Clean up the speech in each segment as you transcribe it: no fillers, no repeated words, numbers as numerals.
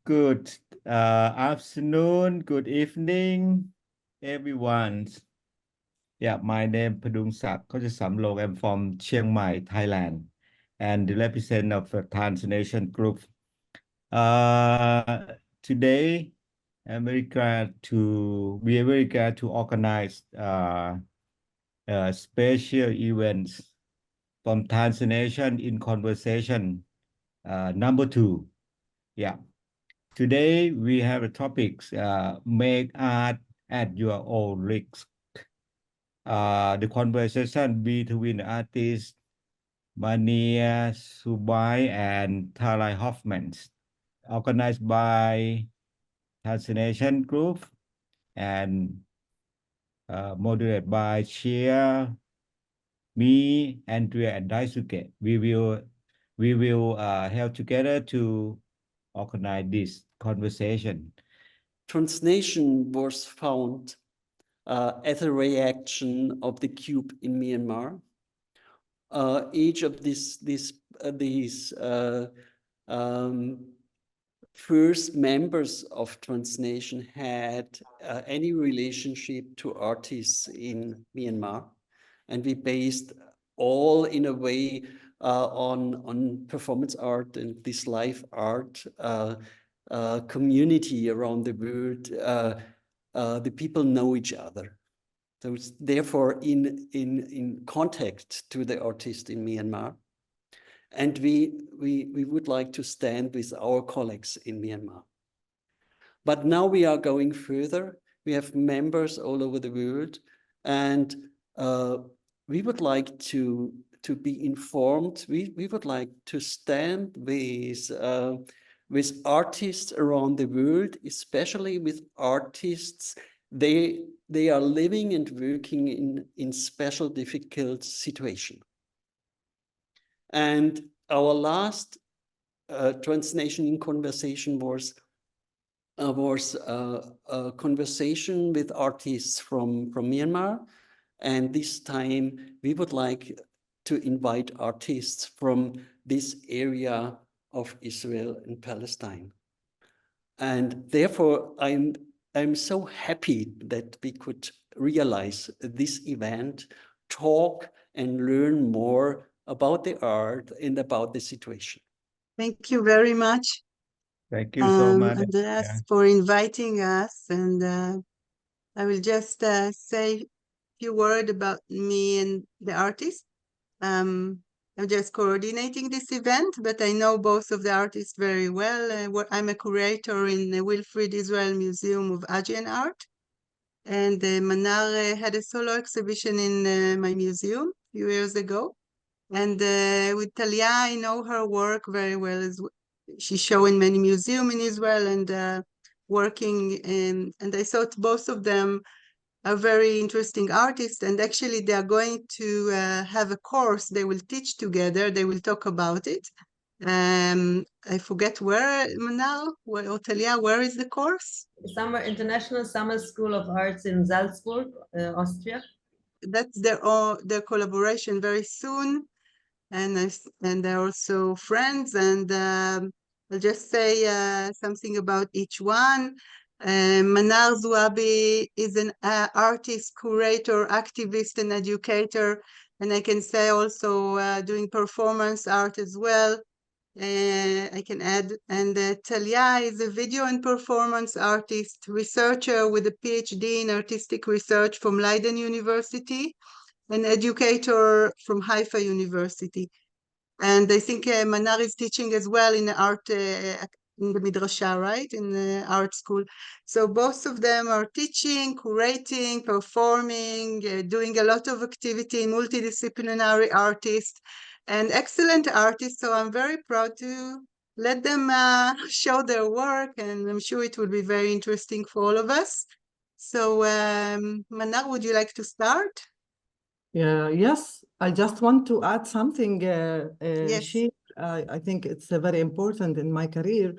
Good afternoon, good evening, everyone. Yeah, my name Padungsak, Kochsomrong. I'm from Chiang Mai, Thailand, and the representative of the TRANSNATION group. Today, we are very glad to organize special events from TRANSNATION in conversation number 2. Yeah. Today we have a topic, make art at your own risk. The conversation between artists Manar Zuabi and Thalia Hoffman, organized by TRANSNATION Group and moderated by Shir, me, Andreas, and Daisuke. We will help together to organize this conversation. TRANSNATION was found as a reaction of the coup in Myanmar. Each of these first members of TRANSNATION had any relationship to artists in Myanmar, and we based all in a way on performance art and this live art community around the world. The people know each other. So it's therefore in contact to the artist in Myanmar. And we would like to stand with our colleagues in Myanmar. But now we are going further. We have members all over the world, and we would like to be informed. We would like to stand with artists around the world, especially with artists. They are living and working in special difficult situation. And our last TRANSNATION in conversation was a conversation with artists from Myanmar. And this time we would like to invite artists from this area of Israel and Palestine. And therefore I'm so happy that we could realize this event, talk and learn more about the art and about the situation. Thank you very much. Thank you so much, Andreas, for inviting us. And I will just say a few words about me and the artist. I'm just coordinating this event, but I know both of the artists very well. I'm a curator in the Wilfrid Israel Museum of Asian Art. And Manar had a solo exhibition in my museum a few years ago. And with Thalia, I know her work very well. She's shown in many museums in Israel and working. And I thought both of them are very interesting artists. And actually, they are going to have a course they will teach together. They will talk about it. I forget where, Manar, or Thalia, where is the course? International Summer School of Arts in Salzburg, Austria. That's their collaboration very soon. And they're also friends, and I'll just say something about each one. Manar Zuabi is an artist, curator, activist, and educator, and I can say also doing performance art as well. I can add, and Thalia is a video and performance artist, researcher with a PhD in artistic research from Leiden University, an educator from Haifa University. And I think Manar is teaching as well in the art, in the Midrasha, right? In the art school. So both of them are teaching, curating, performing, doing a lot of activity, multidisciplinary artists and excellent artists. So I'm very proud to let them show their work, and I'm sure it will be very interesting for all of us. So Manar, would you like to start? Yes, I just want to add something. Yes. Shir, I think it's very important in my career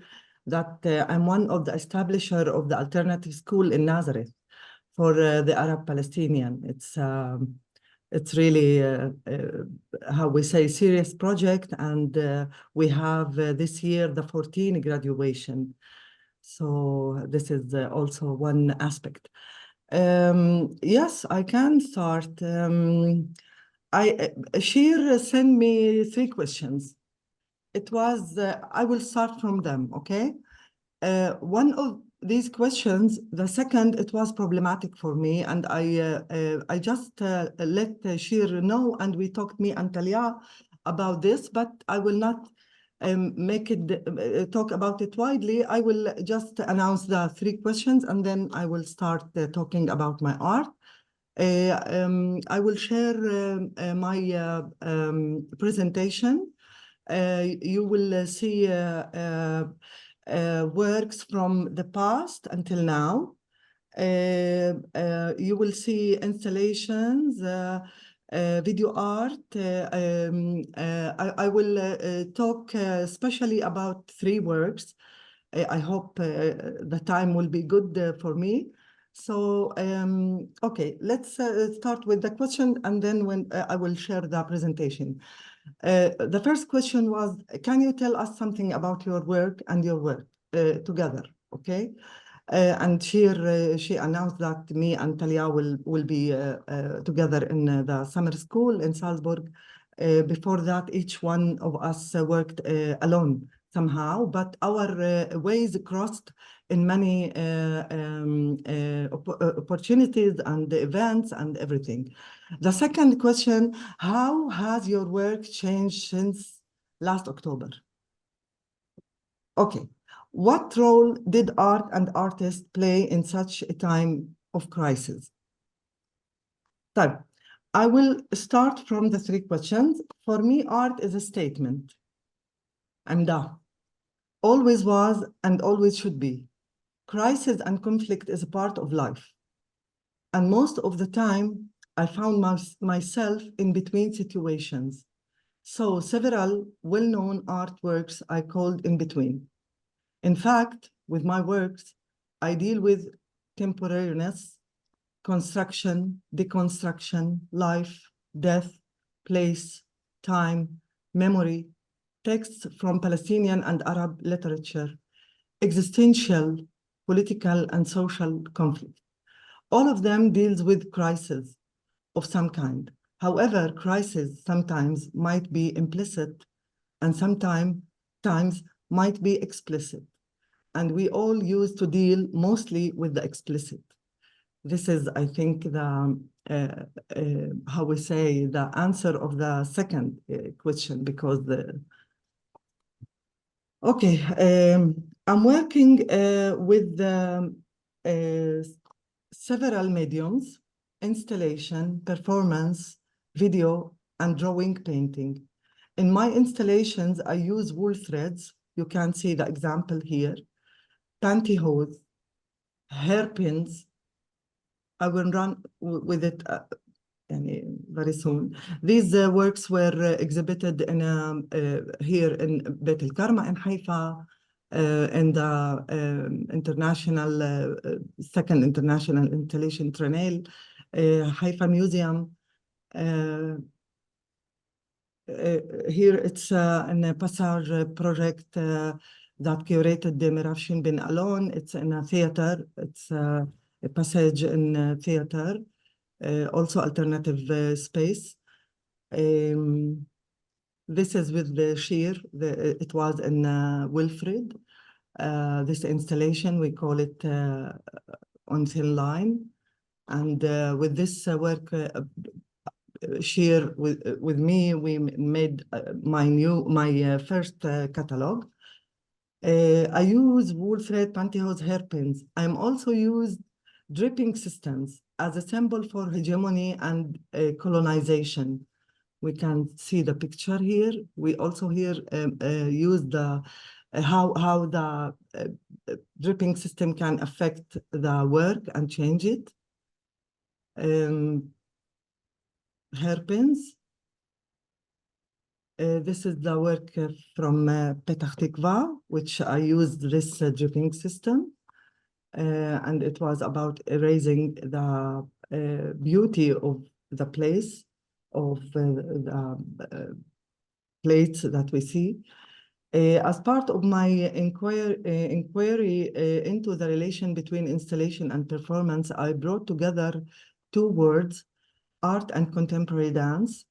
that I'm one of the establishers of the alternative school in Nazareth for the Arab Palestinian. It's really, how we say, serious project, and we have this year the 14 graduation. So this is also one aspect. Yes, I can start. Shir sent me 3 questions. It was, I will start from them, okay? One of these questions, the second, it was problematic for me, and I just let Shir know, and we talked, me and Thalia, about this, but I will not make it talk about it widely. I will just announce the 3 questions, and then I will start talking about my art. I will share my presentation. You will see works from the past until now. You will see installations, video art. I will talk especially about 3 works. I hope the time will be good for me. So, okay, let's start with the question, and then when I will share the presentation. The first question was, can you tell us something about your work and your work together, okay? And she announced that me and Thalia will be together in the summer school in Salzburg. Before that, each one of us worked alone somehow, but our ways crossed in many opportunities and events and everything. The second question, how has your work changed since last October? Okay. What role did art and artists play in such a time of crisis? So, I will start from the 3 questions. For me, art is a statement. Always was and always should be. Crisis and conflict is a part of life. And most of the time, I found myself in between situations. So several well-known artworks I called in between. In fact, with my works, I deal with temporariness, construction, deconstruction, life, death, place, time, memory, texts from Palestinian and Arab literature, existential, political, and social conflict. All of them deals with crisis of some kind. However, crisis sometimes might be implicit and sometimes might be explicit. And we all used to deal mostly with the explicit. This is, I think, the, how we say, the answer of the second question, because okay, I'm working with several mediums: installation, performance, video, and drawing, painting. In my installations, I use wool threads. You can see the example here. Pantyhose, hairpins. I will run with it very soon. These works were exhibited in here in Beit el-Karma in Haifa, in the international second international installation Tranel, Haifa Museum. Here it's in a Passage project that curated the Mirav Shin bin Alon. It's in a theater. It's a passage in a theater, also alternative space. This is with the Shir. It was in Wilfrid. This installation, we call it On Thin Line. And with this work, Shir with me, we made my first catalog. I use wool thread, pantyhose, hairpins. I'm also used dripping systems as a symbol for hegemony and colonization. We can see the picture here. We also here use the how the dripping system can affect the work and change it. Hairpins. This is the work from Petah Tikva, which I used this dripping system. And it was about erasing the beauty of the place, of the plates that we see. As part of my inquiry into the relation between installation and performance, I brought together two words, art and contemporary dance.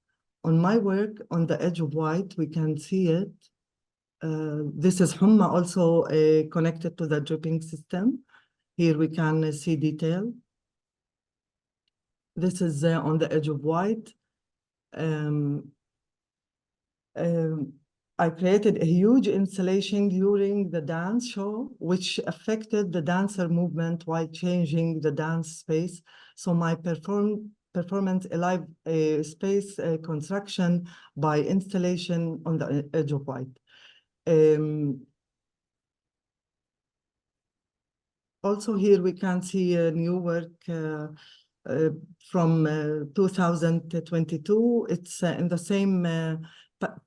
On my work, on the edge of white, we can see it. This is Humma, also connected to the dripping system. Here we can see detail. This is on the edge of white. I created a huge installation during the dance show, which affected the dancer movement while changing the dance space. So my performance, a live space construction by installation on the edge of white. Also here we can see a new work from 2022. It's in the same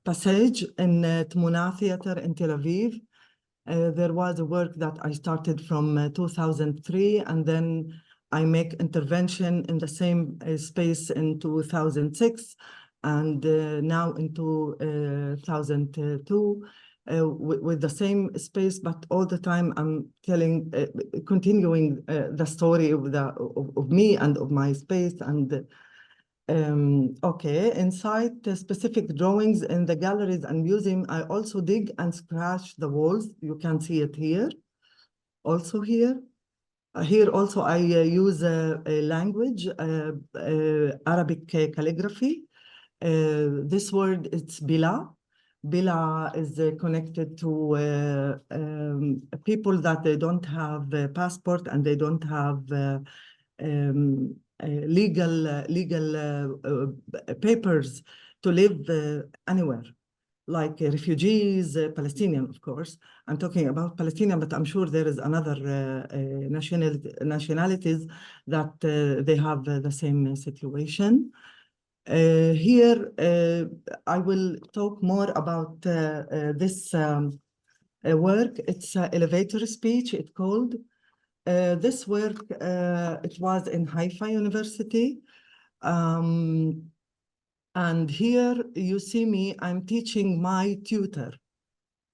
passage in Tmuna Theater in Tel Aviv. There was a work that I started from 2003, and then I make intervention in the same space in 2006, and now in 2002. With the same space, but all the time I'm telling, continuing the story of me and of my space. And okay, inside the specific drawings in the galleries and museum, I also dig and scratch the walls. You can see it here, also here. Here also I use a language, Arabic calligraphy. This word, it's bila. Bila is connected to people that they don't have a passport and they don't have legal papers to live anywhere, like refugees, Palestinian, of course. I'm talking about Palestinian, but I'm sure there is another nationalities that they have the same situation. Here, I will talk more about this work. It's an elevator speech, it's called. This work, it was in Haifa University. And here you see me, I'm teaching my tutor,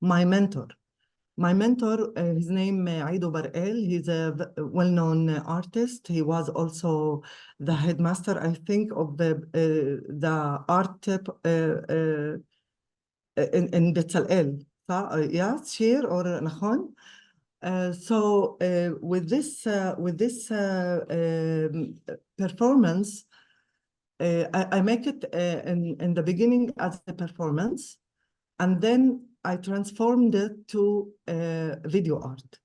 my mentor. My mentor, his name Aido Barel, he's a well-known artist. He was also the headmaster, I think, of the art in Bezalel. Yeah, Shir or Nachon. So with this performance, I make it in the beginning as a performance, and then I transformed it to video art.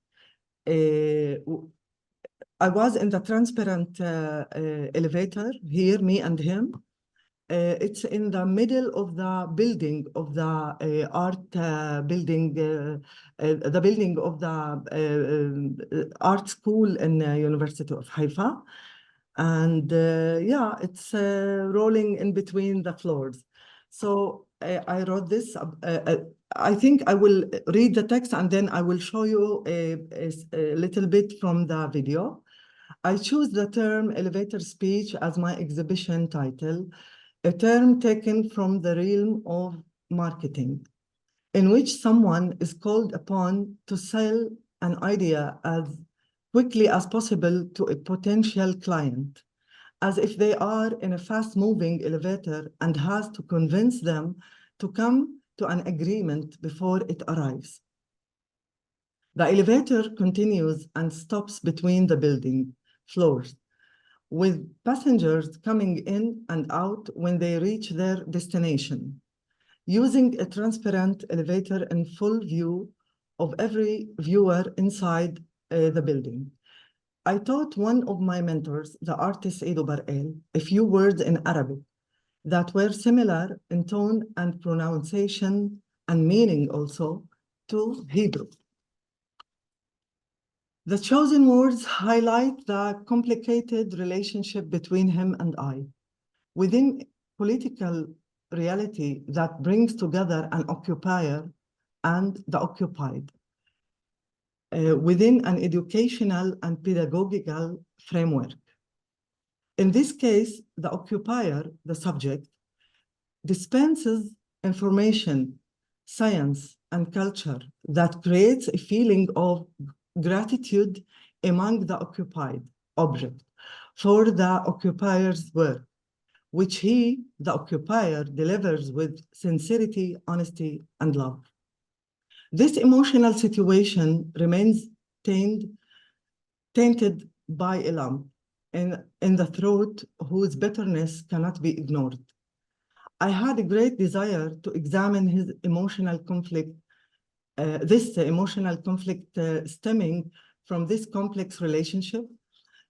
I was in the transparent elevator here, me and him. It's in the middle of the building of the art building, the building of the art school in University of Haifa. And yeah, it's rolling in between the floors. So I wrote this. I think I will read the text and then I will show you a little bit from the video. I choose the term elevator speech as my exhibition title, a term taken from the realm of marketing, in which someone is called upon to sell an idea as quickly as possible to a potential client, as if they are in a fast-moving elevator and has to convince them to come to an agreement before it arrives. The elevator continues and stops between the building floors, with passengers coming in and out when they reach their destination, using a transparent elevator in full view of every viewer inside the building. I taught one of my mentors, the artist Aido Barel, a few words in Arabic that were similar in tone and pronunciation and meaning also to Hebrew. The chosen words highlight the complicated relationship between him and I, within political reality that brings together an occupier and the occupied, within an educational and pedagogical framework. In this case, the occupier, the subject, dispenses information science, and culture that creates a feeling of gratitude among the occupied object for the occupier's work, which he, the occupier, delivers with sincerity, honesty, and love. This emotional situation remains tainted by a lump in the throat whose bitterness cannot be ignored. I had a great desire to examine his emotional conflict, stemming from this complex relationship.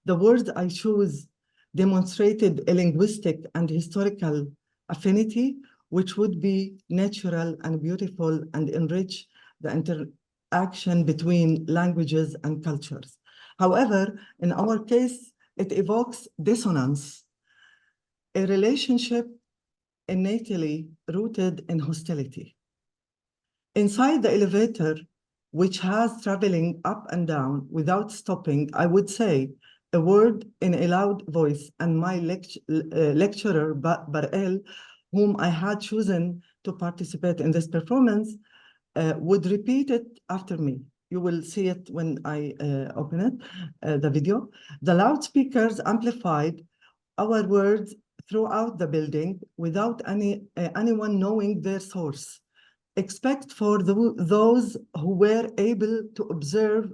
The words I chose demonstrated a linguistic and historical affinity, which would be natural and beautiful and enrich the interaction between languages and cultures. However, in our case, it evokes dissonance, a relationship innately rooted in hostility. Inside the elevator, which has traveling up and down without stopping, I would say a word in a loud voice, and my lecturer, Barel, whom I had chosen to participate in this performance, would repeat it after me. You will see it when I open it, the video. The loudspeakers amplified our words throughout the building without anyone knowing their source, except for those who were able to observe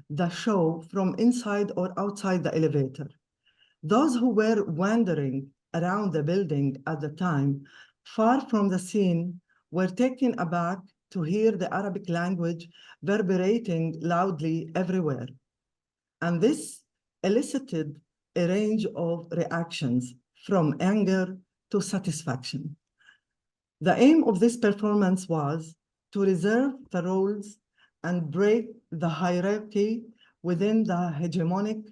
the show from inside or outside the elevator. Those who were wandering around the building at the time, far from the scene, were taken aback to hear the Arabic language reverberating loudly everywhere. And this elicited a range of reactions from anger to satisfaction. The aim of this performance was to reserve the roles and break the hierarchy within the hegemonic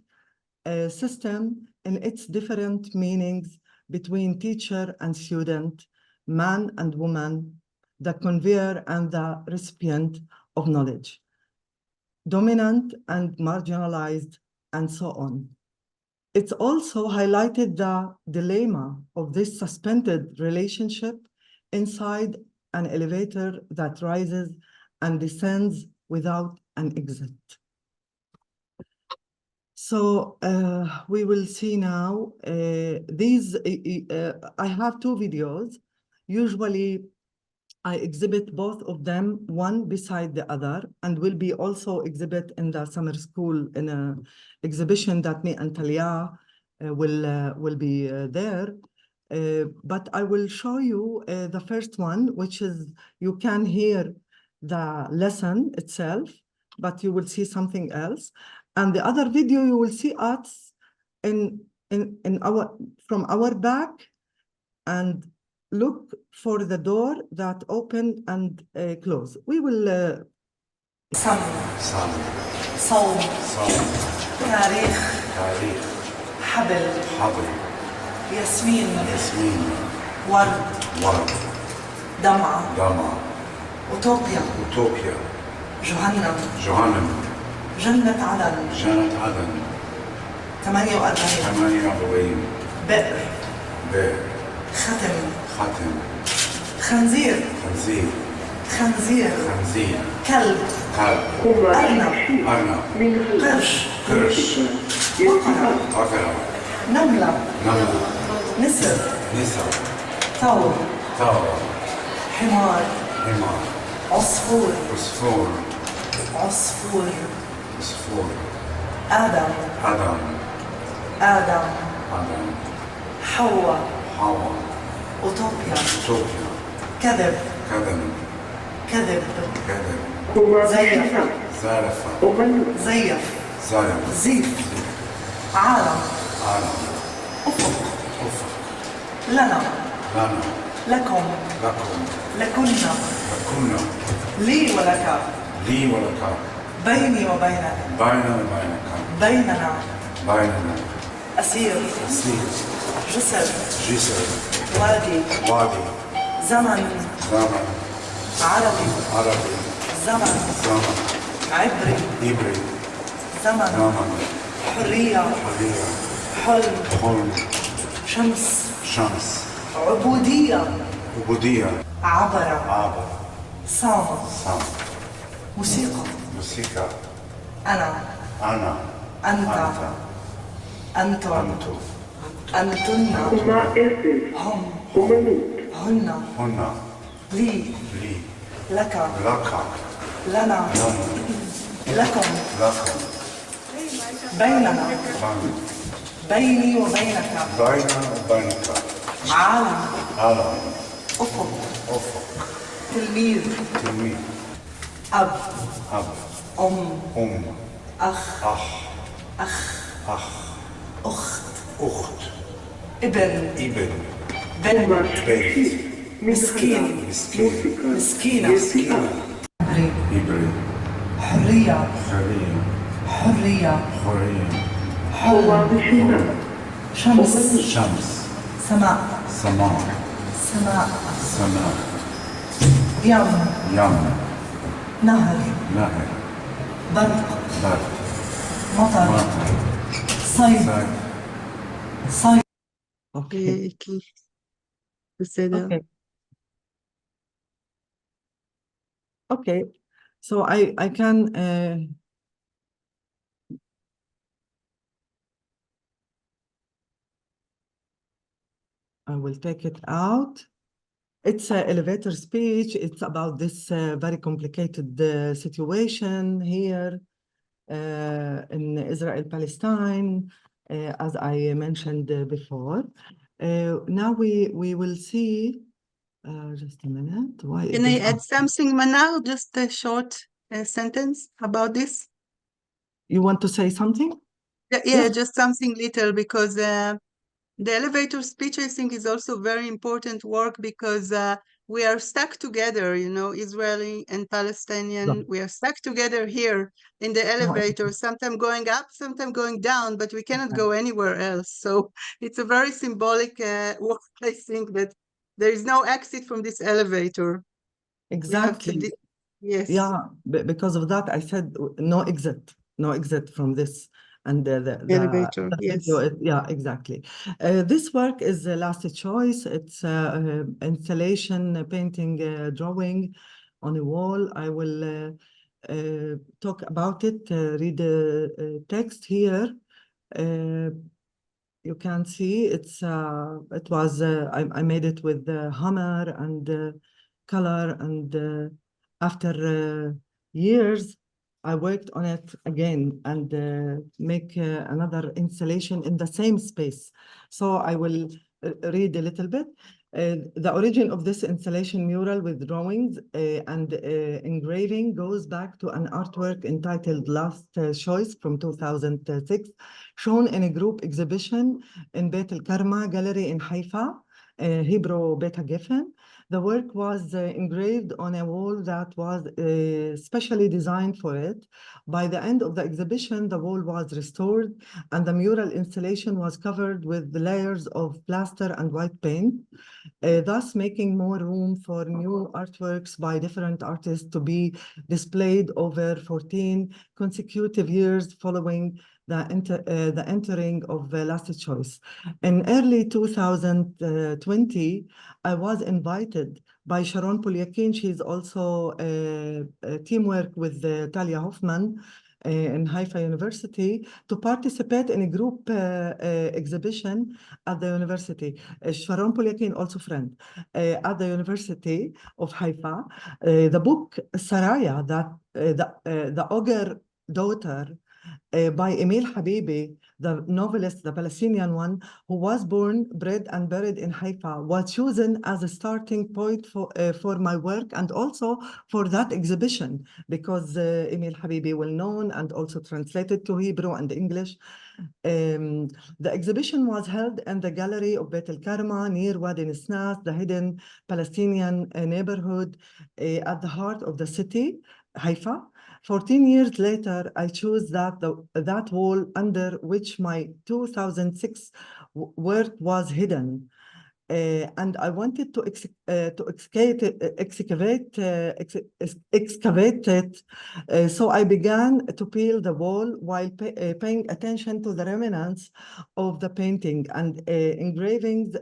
system in its different meanings between teacher and student, man and woman, the conveyor and the recipient of knowledge, dominant and marginalized, and so on. It's also highlighted the dilemma of this suspended relationship inside an elevator that rises and descends without an exit. So we will see now I have two videos. Usually I exhibit both of them, one beside the other, and will be also exhibit in the summer school in an exhibition that me and Thalia will be there. But I will show you the first one, which is, you can hear the lesson itself, but you will see something else. And the other video, you will see us from our back and look for the door that open and close. We will صوم تاريخ حبل ياسمين ورد دمعة أوتوبيا جهنم جنة عدن 48 بئر ختم خنزير كلب أرنب قرش بقرة نملة نسر ثور حمار عصفور آدم حواء أوتوبيا كذب زيف زيف عالم أفق لنا لكم لكنا لي ولك بيني وبينك بيننا أسير جسر وادي زمن عربي زمن عبري زمن حرية حلم شمس عبودية عبر sound, sound, موسيقى, موسيقى, أنا, أنا, أنت, أنتم, أنتم, أنتن, هم, هن, هنا, لي, لي, لك, لك, لنا, لنا, لكم, لكم, بيننا, بين, بيني وبينك, بين وبينك, عالم, عالم, أفق, أفق, تلميذ, تلميذ, أب, أب, أم, أخ, أخ, أخ, أخ, أخت, أخت, ابن, ابن, بنت, بنت, مسكين, مسكين, مسكينة, مسكينة, عبري, إبري, حرية, حرية, حرية, حرية, حلم, شمس, شمس, سماء, سماء, سماء, سماء, يوم, يم, نهر, نهر, برق, برد, مطر, مطر, صيد, صيد, صيد. Okay. כי בסדר. Okay. Okay. So I can I will take it out. It's an elevator speech. It's about this very complicated situation here in Israel-Palestine, as I mentioned before. Now we will see, just a minute. Why Can I it is add something, Manar? Just a short sentence about this? You want to say something? Yeah, Yes. just something little, because the elevator speech, I think, is also very important work, because we are stuck together, you know, Israeli and Palestinian. No. We are stuck together here in the elevator, sometimes going up, sometimes going down, but we cannot go anywhere else. So it's a very symbolic work, I think, that there is no exit from this elevator. Exactly. Yes. Yeah, because of that, I said no exit from this. And the Elevator, yes. video, yeah, exactly. This work is the last choice. It's installation, painting, drawing on a wall. I will talk about it, read the text here. You can see it was I made it with hammer and color, and after years I worked on it again and make another installation in the same space. So I will read a little bit. The origin of this installation mural with drawings and engraving goes back to an artwork entitled Last Choice from 2006, shown in a group exhibition in Beit al-Karma Gallery in Haifa, Hebrew Beta Geffen. The work was engraved on a wall that was specially designed for it. By the end of the exhibition, the wall was restored and the mural installation was covered with the layers of plaster and white paint, thus making more room for new artworks by different artists to be displayed over 14 consecutive years following the entering of Last Choice. In early 2020, I was invited by Sharon Polyakin. She's also a teamwork with Thalia Hoffman in Haifa University, to participate in a group exhibition at the university. Sharon Polyakin, also friend, at the University of Haifa. The book Saraya, that the ogre daughter, by Emil Habibi, the novelist, the Palestinian one, who was born, bred, and buried in Haifa, was chosen as a starting point for my work and also for that exhibition, because Emil Habibi, well known and also translated to Hebrew and English. The exhibition was held in the gallery of Beit al-Karma near Wadi Nisnas, the hidden Palestinian neighborhood at the heart of the city, Haifa. 14 years later, I chose that wall under which my 2006 work was hidden. And I wanted to excavate it. So I began to peel the wall while paying attention to the remnants of the painting and engravings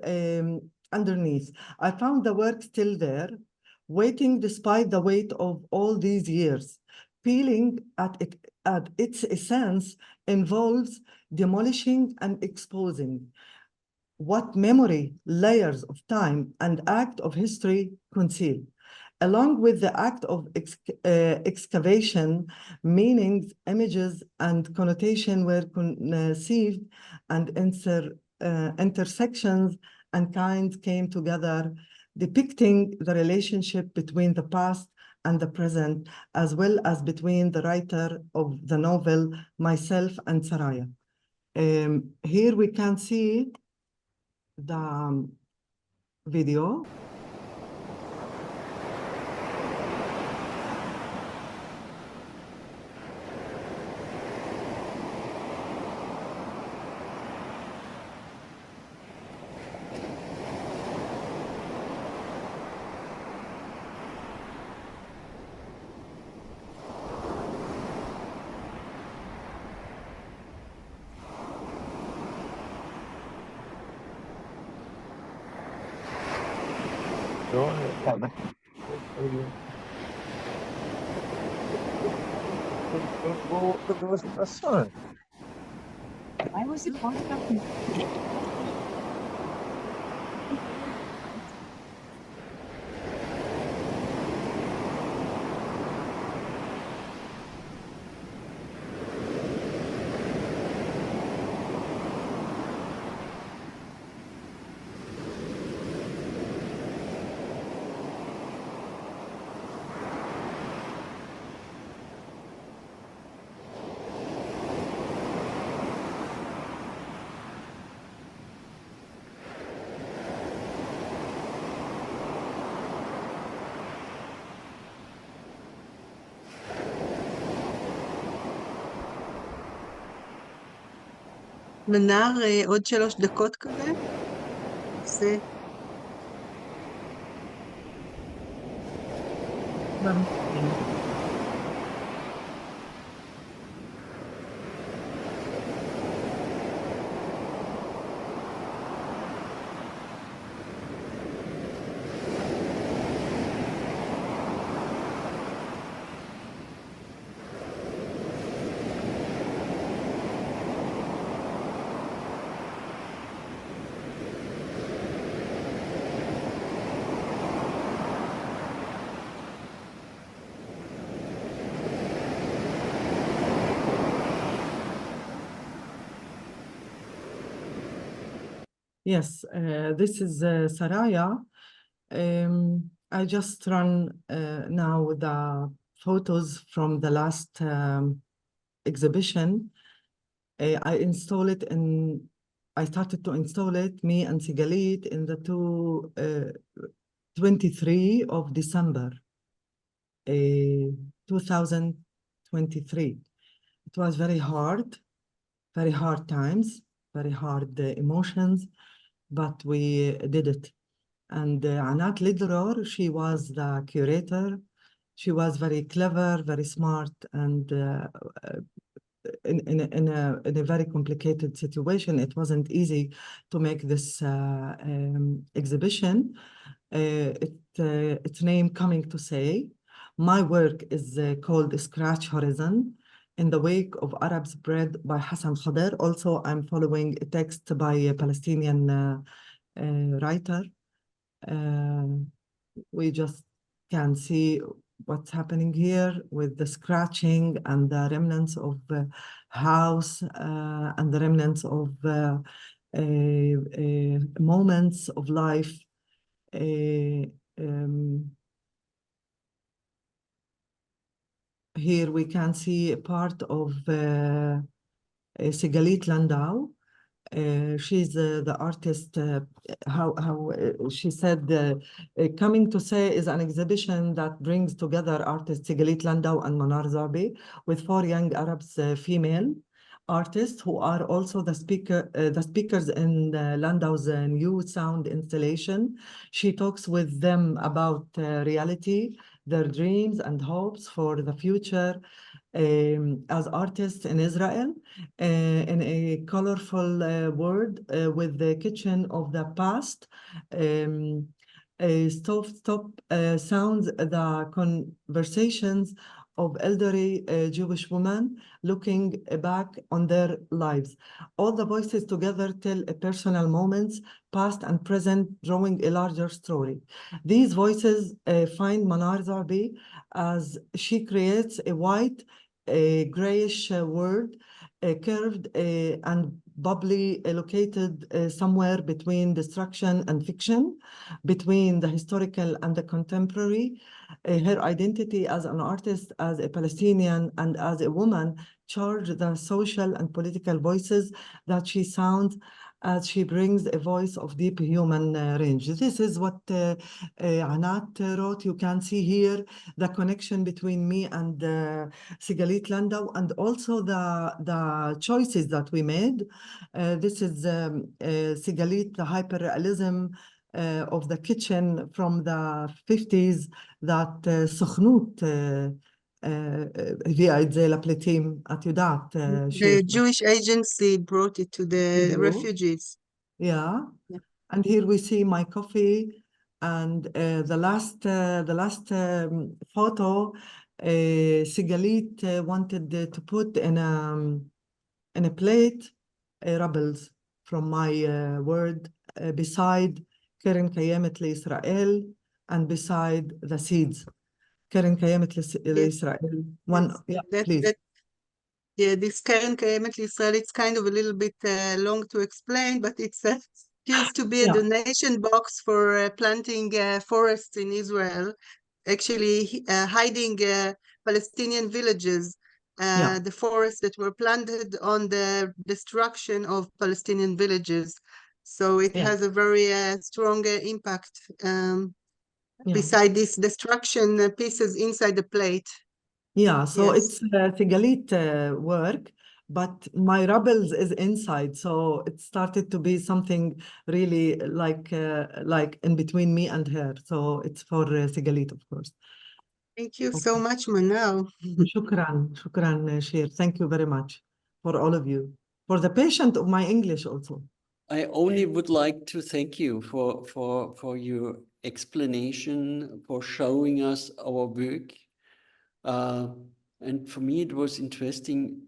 underneath. I found the work still there, waiting despite the weight of all these years. Peeling at its essence involves demolishing and exposing what memory, layers of time, and act of history conceal. Along with the act of excavation, meanings, images, and connotation were conceived, and intersections and kinds came together, depicting the relationship between the past and the present, as well as between the writer of the novel, myself, and Saraya. Here we can see the video. Why was it pointed up? מנר, עוד 3 דקות כזה. זה... Yes, this is Saraya. I just run now the photos from the last exhibition. I started to install it, me and Sigalit, in the 23 of December, 2023. It was very hard times, very hard emotions, but we did it. And Anat Lidror, she was the curator. She was very clever, very smart, and in a very complicated situation. It wasn't easy to make this exhibition. Its name coming to say, my work is called Scratch Horizon, in the wake of Arab spread by Hassan Khader. Also, I'm following a text by a Palestinian writer. We just can see what's happening here with the scratching and the remnants of house and the remnants of moments of life. Here we can see a part of Sigalit Landau. She's the artist. She said, coming to say is an exhibition that brings together artists Sigalit Landau and Manar Zuabi with 4 young Arabs, female artists who are also the speakers in Landau's new sound installation. She talks with them about reality, their dreams and hopes for the future as artists in Israel, in a colorful world with the kitchen of the past. stop sounds the conversations of elderly Jewish women looking back on their lives. All the voices together tell a personal moments, past and present, drawing a larger story. These voices find Manar Zuabi as she creates a white, grayish word, curved and bubbly, located somewhere between destruction and fiction, between the historical and the contemporary. Her identity as an artist, as a Palestinian, and as a woman charge the social and political voices that she sounds as she brings a voice of deep human range. This is what Anat wrote. You can see here the connection between me and Sigalit Landau, and also the choices that we made. This is Sigalit, the hyperrealism of the kitchen from the 50s that סוכנות הביאה את זה לפליטים, את יודעת, The Jewish agency brought it to the refugees. Yeah. Yeah. And here we see my coffee, and the last photo, Sigalit wanted to put in a plate rebels from my word beside קרן קיימת לישראל and beside the seeds. קרן קיימת לישראל. One, yeah, please. Yeah, this קרן קיימת לישראל, it's kind of a little bit long to explain, but it's used to be a donation box for planting forests in Israel, actually hiding Palestinian villages, the forests that were planted on the destruction of Palestinian villages. So it has a very strong impact beside these destruction pieces inside the plate. Yeah, so it's Sigalit work, but my rebels is inside. So it started to be something really like in between me and her. So it's for Sigalit, of course. Thank you so much, Manar. Shukran, Shir. Thank you very much for all of you. For the patient of my English also. I only would like to thank you for your explanation, for showing us our work. And for me, it was interesting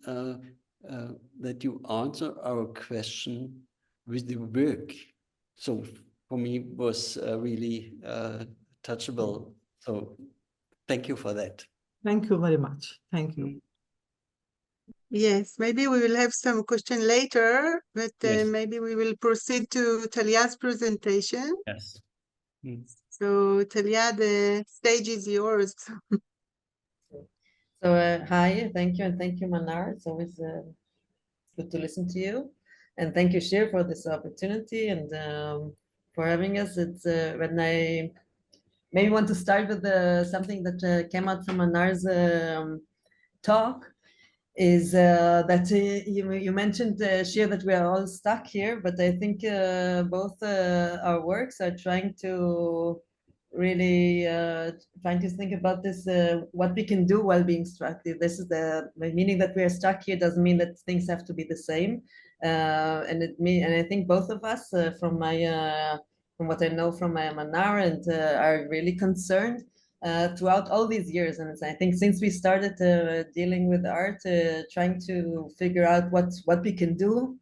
that you answer our question with the work. So for me, it was really touchable. So thank you for that. Thank you very much. Thank you. Yes, maybe we will have some question later, but maybe we will proceed to Thalia's presentation. Yes. So Thalia, the stage is yours. So hi, thank you, and thank you, Manar. It's always good to listen to you, and thank you, Shir, for this opportunity and for having us. It's when I maybe want to start with something that came out from Manar's talk, is that you mentioned, Shir, that we are all stuck here, but I think both our works are trying to really trying to think about this, what we can do while being stuck. This is the meaning that we are stuck here doesn't mean that things have to be the same. And I think both of us, from what I know from my Manar, and are really concerned throughout all these years. And I think since we started dealing with art, trying to figure out what we can do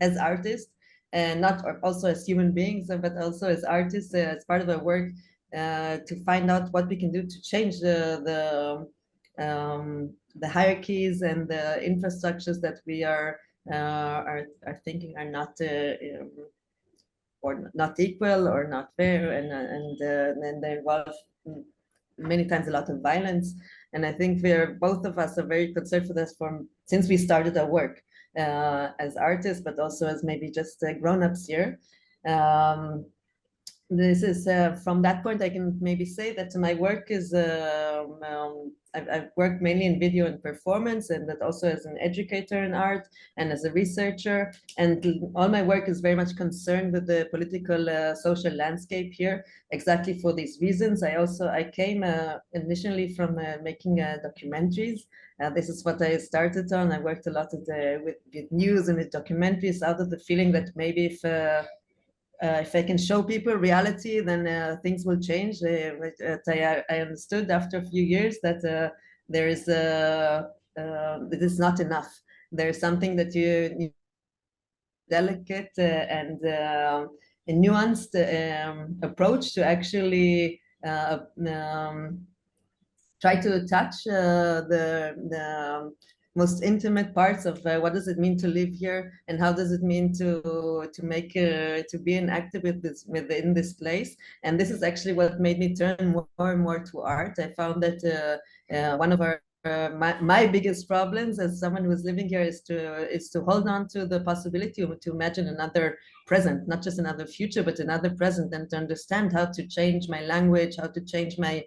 as artists, and not also as human beings, but also as artists, as part of our work, to find out what we can do to change the hierarchies and the infrastructures that we are thinking are not or not equal or not fair, and they involve many times a lot of violence. And I think both of us are very concerned for this since we started our work as artists, but also as maybe just grown-ups here. This is from that point, I can maybe say that my work is I've worked mainly in video and performance, and that also as an educator in art and as a researcher, and all my work is very much concerned with the political social landscape here, exactly for these reasons. I came initially from making documentaries. This is what I started on. I worked a lot with news and with documentaries, out of the feeling that maybe if if I can show people reality, then things will change. I understood after a few years that there is that is not enough. There's something that you need, delicate and a nuanced approach to actually try to touch the most intimate parts of what does it mean to live here, and how does it mean to make to be an activist within this place. And this is actually what made me turn more and more to art. I found that one of our my biggest problems as someone who is living here is to hold on to the possibility to imagine another present, not just another future, but another present, and to understand how to change my language, how to change my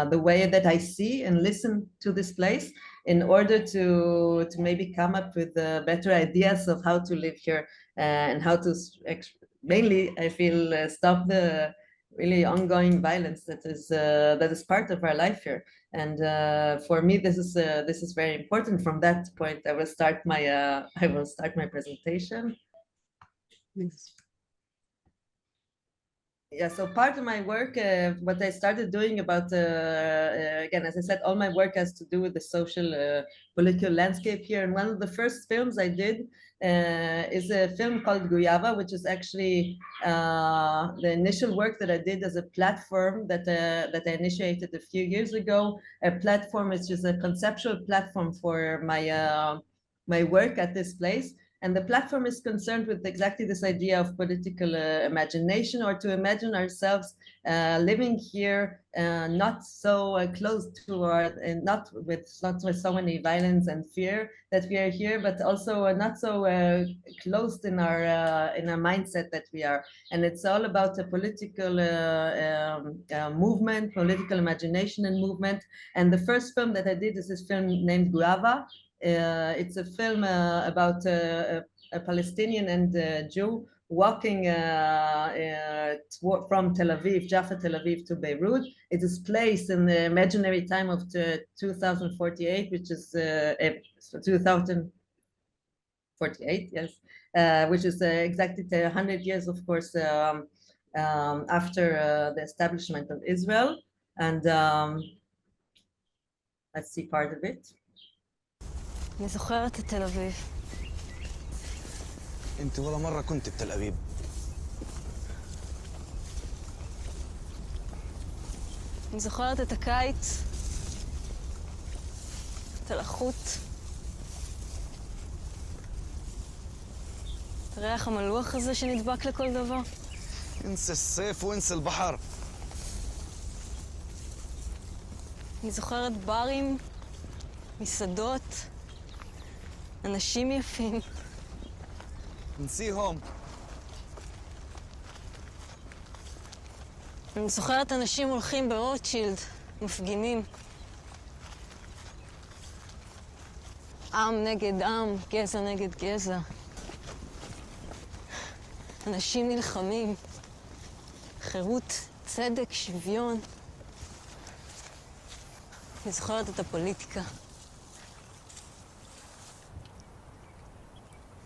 the way that I see and listen to this place, in order to maybe come up with better ideas of how to live here and how to mainly, I feel, stop the really ongoing violence that is part of our life here. And for me, this is very important. From that point, I will start my presentation. Yes. Yeah, so part of my work, what I started doing about, again, as I said, all my work has to do with the social, political landscape here. And one of the first films I did is a film called Guava, which is actually the initial work that I did as a platform that I initiated a few years ago. A platform which is a conceptual platform for my my work at this place. And the platform is concerned with exactly this idea of political imagination, or to imagine ourselves living here, not so close to our, and not with so many violence and fear that we are here, but also not so closed in our mindset that we are. And it's all about a political movement, political imagination and movement. And the first film that I did is this film named Guava. It's a film about a Palestinian and a Jew walking from Tel Aviv, Jaffa, Tel Aviv to Beirut. It is placed in the imaginary time of 2048, which is 2048, yes, which is exactly 100 years, of course, after the establishment of Israel. And let's see part of it. אני זוכרת את תל אביב. انت ولا مرة كنت بتل أبيب. אני זוכרת את הקיץ, את הלחות, את הריח המלוח הזה שנדבק לכל דבר. انسى الصيف وانسى البحر. אני זוכרת ברים, מסעדות, אנשים יפים. نسيهم. אני זוכרת אנשים הולכים ברוטשילד, מפגינים. עם נגד עם, גזע נגד גזע. אנשים נלחמים. חירות, צדק, שוויון. אני זוכרת את הפוליטיקה.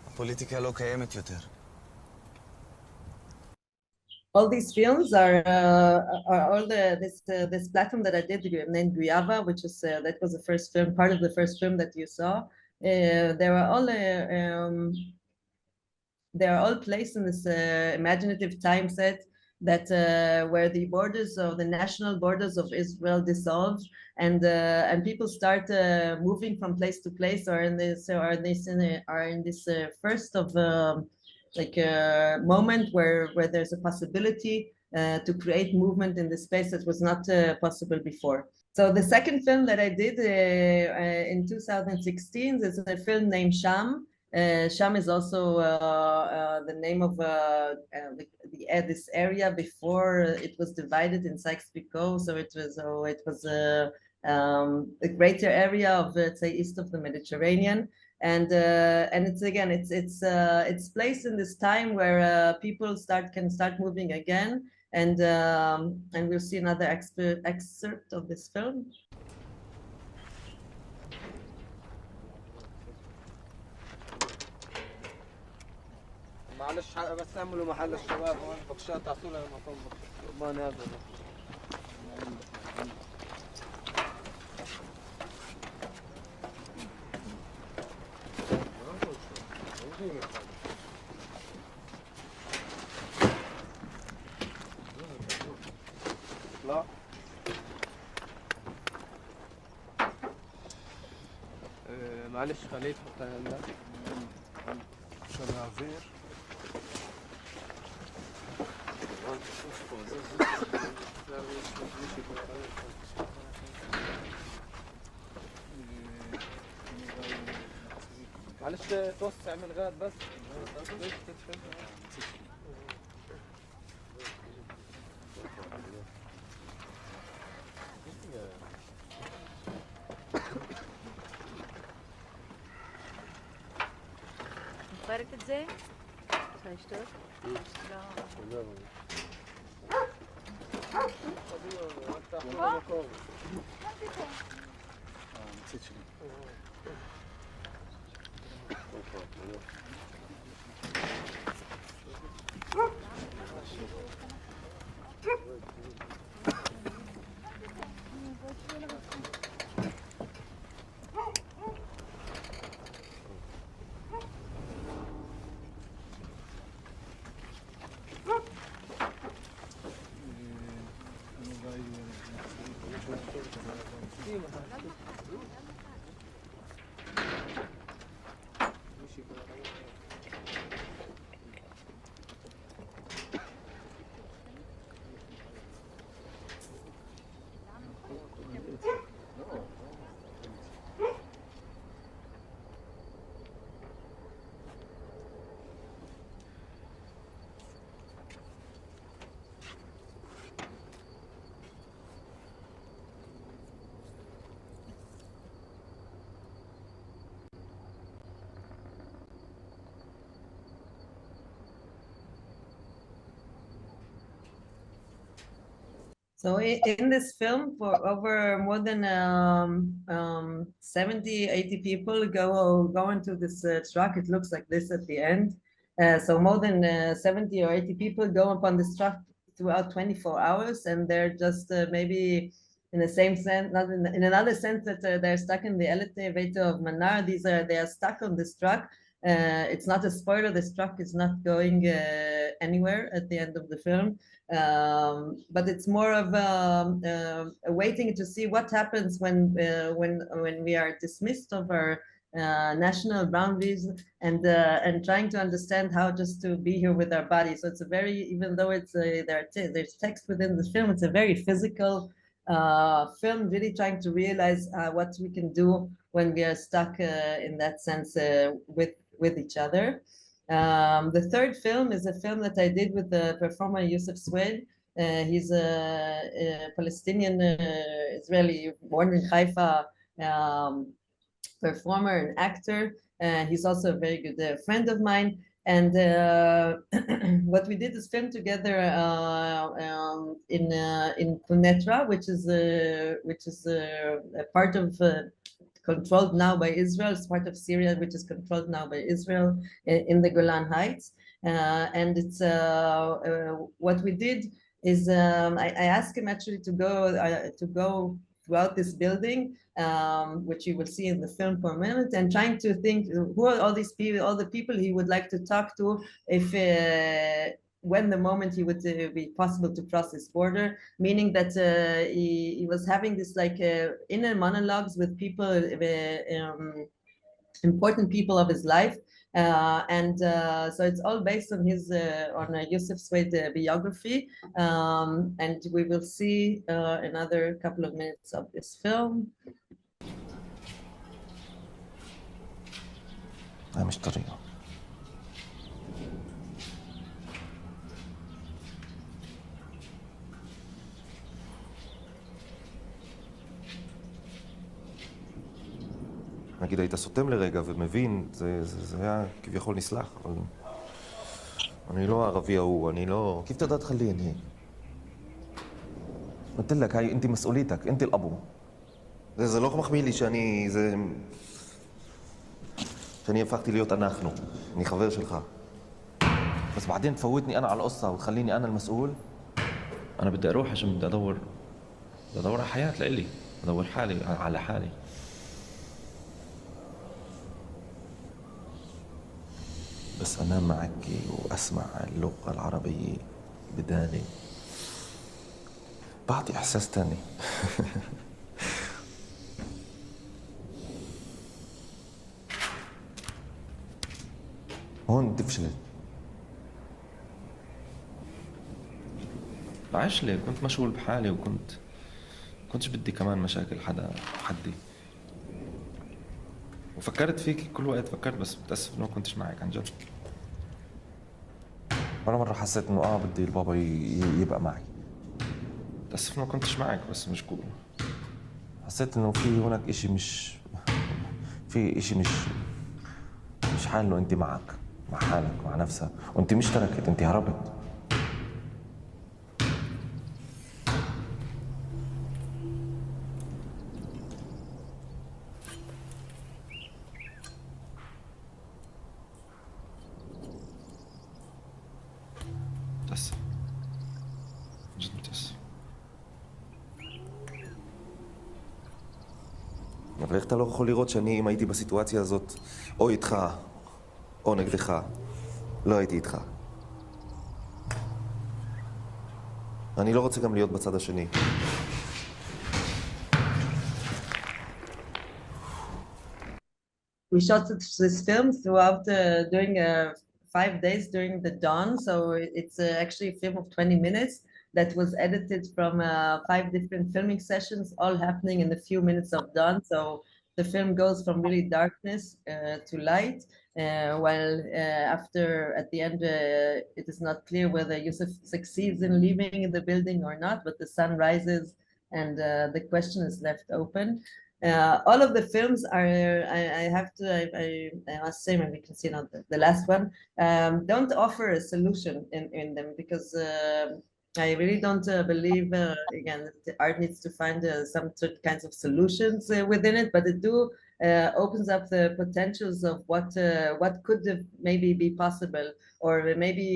הפוליטיקה לא קיימת יותר. All these films are all this platform that I did named Guava, which is that was the first film, part of the first film that you saw. They are all placed in this imaginative time set that where the borders of the national borders of Israel dissolve, and people start moving from place to place, or in this first of moment where there's a possibility to create movement in the space that was not possible before. So the second film that I did in 2016 is a film named Sham. Sham is also the name of this area before it was divided in Sykes-Picot. So it was a greater area of, let's say, east of the Mediterranean. And it's again, it's placed in this time where people can start moving again, and we'll see another excerpt of this film. מה معلش بس اعملوا محل الشباب هون بطشات تعطوا لنا مطعم ما نازل لا معلش خليه تحطها هلا شنافير معلش توسع من غاد بس فرقت زي؟ شايشتر؟ لا So in this film, for over more than 70, 80 people go into this truck. It looks like this at the end. So more than 70 or 80 people go upon this truck throughout 24 hours, and they're just maybe in the same sense, not in another sense that they're stuck in the elevator of Manar. They are stuck on this truck. It's not a spoiler. This truck is not going anywhere at the end of the film. But it's more of waiting to see what happens when we are dismissed of our national boundaries and trying to understand how just to be here with our body. So it's a very, even though it's there's text within the film, it's a very physical film, really trying to realize what we can do when we are stuck in that sense with each other. The third film is a film that I did with the performer Yusuf Swed. He's a Palestinian Israeli, born in Haifa, performer and actor. He's also a very good friend of mine. And what we did is film together in Quneitra, which is a part of controlled now by Israel. It's part of Syria, which is controlled now by Israel in the Golan Heights. And it's what we did is I asked him actually to go throughout this building, which you will see in the film for a minute, and trying to think who are all these people, all the people he would like to talk to if when the moment he would be possible to cross this border, meaning that he was having this like inner monologues with people, important people of his life. And so it's all based on his on Yusuf Swed biography, and we will see another couple of minutes of this film. مش طريقة. נגיד היית סותם לרגע ומבין, זה היה כביכול נסלח, אבל אני לא הערבי ההוא, אני לא... كيف تقدر تخليني هيك؟ قلت لك هاي انت مسؤوليتك، انت الابو. זה לא מחמיא לי שאני הפכתי להיות אנחנו, אני חבר שלך. بس بعدين تفوتني انا على القصه وتخليني انا المسؤول. انا بدي اروح عشان بدي ادور على حياه لإلي، ادور حالي على حالي. بس انام معك واسمع اللغه العربيه بداني بعطي احساس تاني. هون انت فشلت. بعيش لي كنت مشغول بحالي كنتش بدي كمان مشاكل حدي. وفكرت فيك كل وقت، فكرت، بس متأسف انه ما كنتش معك عن جد. ولا مرة حسيت انه بدي البابا يبقى معي. متأسف انه ما كنتش معك، بس مش كول. حسيت انه في هناك اشي مش حال انه انت معك مع حالك مع نفسك، وانت مش تركت، انت هربت. متأسف جد متأسف. ואיך אתה לא יכול לראות שאני, אם הייתי בסיטואציה הזאת, או איתך, או נגדך, לא הייתי איתך. אני לא רוצה גם להיות בצד השני. We shot this film throughout during 5 days during the dawn, so it's actually a film of 20 minutes that was edited from 5 different filming sessions, all happening in a few minutes of dawn. So the film goes from really darkness to light, while after, at the end, it is not clear whether Yusuf succeeds in leaving the building or not, but the sun rises and the question is left open. All of the films are, I must say, maybe you can see now the last one, don't offer a solution in them, because I really don't believe, again, that the art needs to find some certain kinds of solutions within it, but it opens up the potentials of what could maybe be possible, or maybe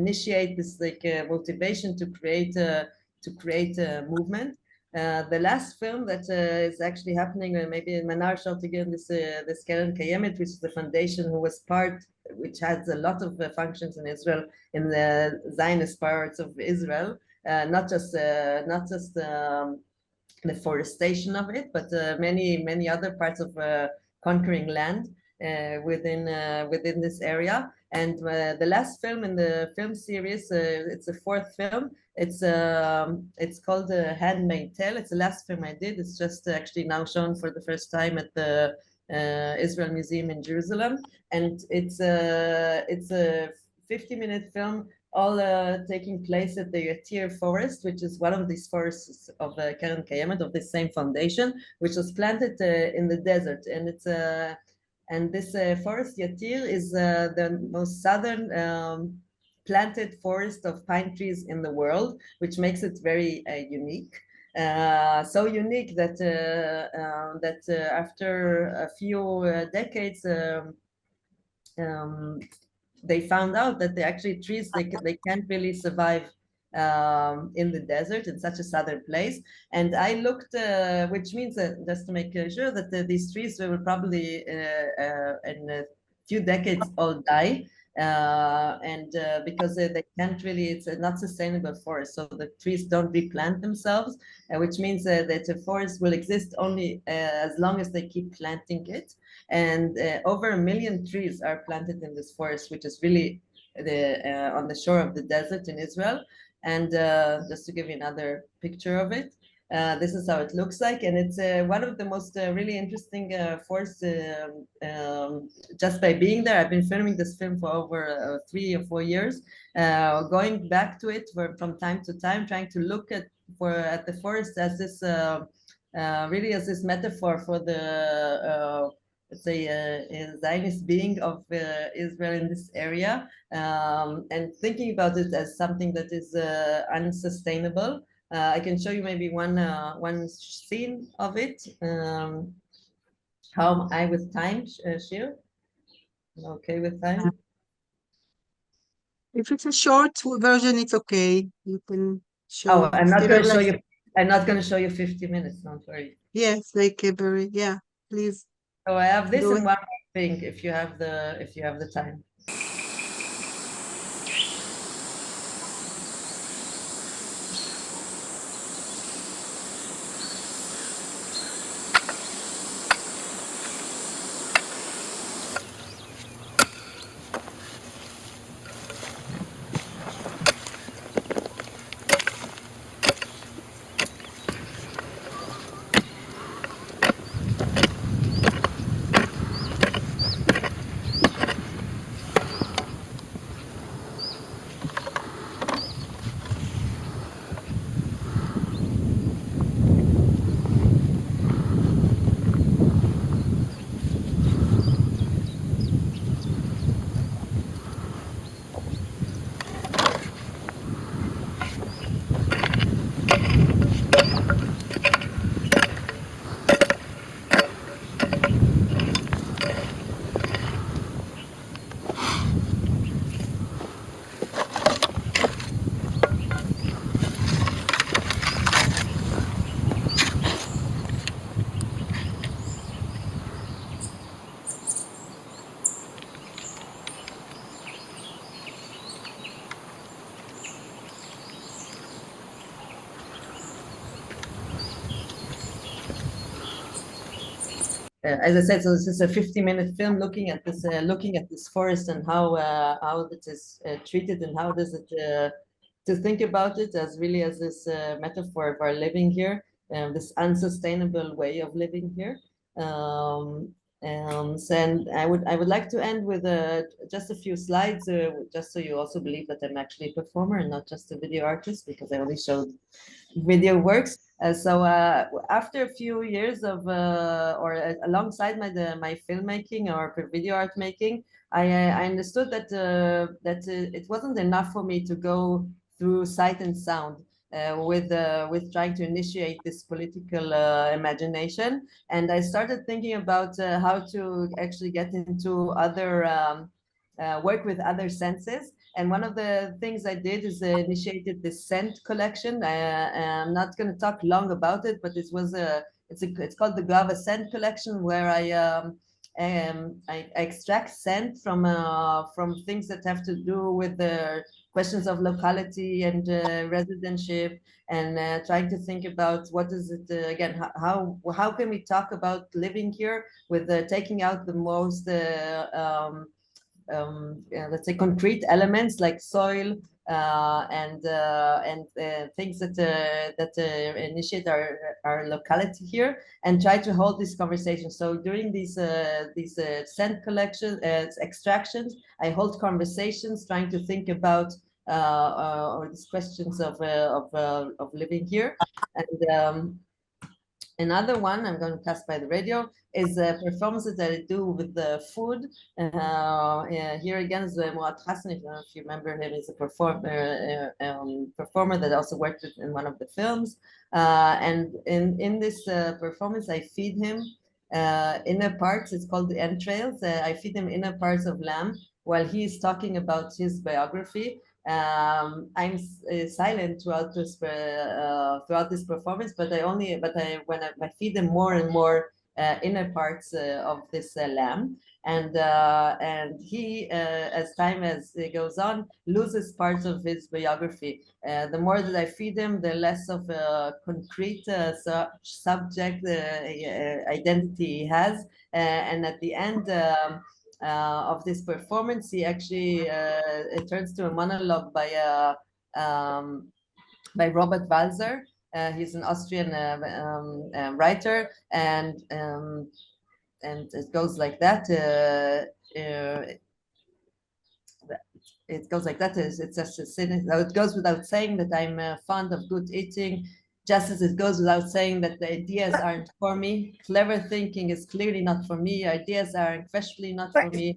initiate this motivation to create a movement. The last film that is actually happening, maybe Manar shot again, this Keren Kayemet, which is the foundation which has a lot of functions in Israel, in the Zionist parts of Israel, not just the forestation of it, but many other parts of conquering land within this area. And the last film in the film series, it's the 4th film. It's called Handmaid's Tale. It's the last film I did. It's just actually now shown for the first time at the Israel Museum in Jerusalem, and it's a 50-minute film, all taking place at the Yatir forest, which is one of these forests of Keren Kayemet, of the same foundation, which was planted in the desert. And this forest Yatir is the most southern planted forest of pine trees in the world, which makes it very unique. So unique that after a few decades, they found out that trees can't really survive in the desert, in such a southern place. And I looked, which means that, just to make sure that these trees will probably in a few decades all die. Because they can't really, it's not sustainable forest, so the trees don't replant themselves, which means that the forest will exist only as long as they keep planting it. And over 1 million trees are planted in this forest, which is really on the shore of the desert in Israel. And just to give you another picture of it, this is how it looks like, and it's one of the most really interesting forests. Just by being there, I've been filming this film for over 3 or 4 years, going back to it from time to time, trying to look at the forest as this really as this metaphor for the let's say Zionist being of Israel in this area, and thinking about it as something that is unsustainable. I can show you maybe one scene of it. How am I with time, Shir? Okay with time? If it's a short version, it's okay. You can show. Oh, I'm not going to show less. you. I'm not going to show you 50 minutes. Don't worry. Yes, like a very, yeah, please. So I have this Do and it. one more thing if you have the time. As I said, so this is a 50-minute film looking at this forest and how it is treated and how does it to think about it as really as this metaphor of our living here, this unsustainable way of living here. And I would like to end with just a few slides, just so you also believe that I'm actually a performer and not just a video artist, because I only showed video works. So after a few years of, alongside my filmmaking or video art making, I understood that it wasn't enough for me to go through sight and sound with trying to initiate this political imagination, and I started thinking about how to actually get into other work with other senses. And one of the things I did is initiated this scent collection. I'm not going to talk long about it, but it's called the Guava scent collection, where I extract scent from things that have to do with the questions of locality and residentship, and trying to think about what is it again, how can we talk about living here with taking out the most let's say concrete elements like soil and things that initiate our locality here, and try to hold this conversation. So during these scent collection extractions, I hold conversations trying to think about or these questions of living here. And another one I'm going to pass by the radio is performances that I do with the food. Here again is Murat Hassan, if you remember him, he's a performer that also worked in one of the films. And in this performance, I feed him inner parts. It's called the entrails. I feed him inner parts of lamb while he is talking about his biography. I'm silent throughout this performance, but when I feed them more and more inner parts of this lamb, and he, as time goes on, loses parts of his biography. The more that I feed him, the less of a concrete subject identity he has, and at the end of this performance, he actually it turns to a monologue by Robert Walser. He's an Austrian writer, and it goes like that. It goes like that. It's just it goes without saying that I'm fond of good eating, just as it goes without saying that the ideas aren't for me. Clever thinking is clearly not for me. Ideas are especially not for me.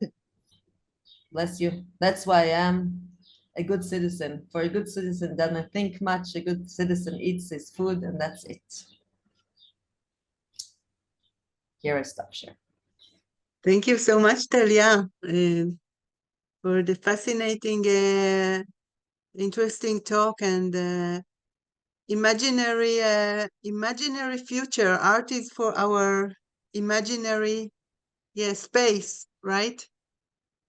Bless you. That's why I am a good citizen. For a good citizen doesn't think much. A good citizen eats his food, and that's it. Here I stop, Shir. Thank you so much, Thalia. for the fascinating, interesting talk and imaginary future. Art is for our imaginary, space, right?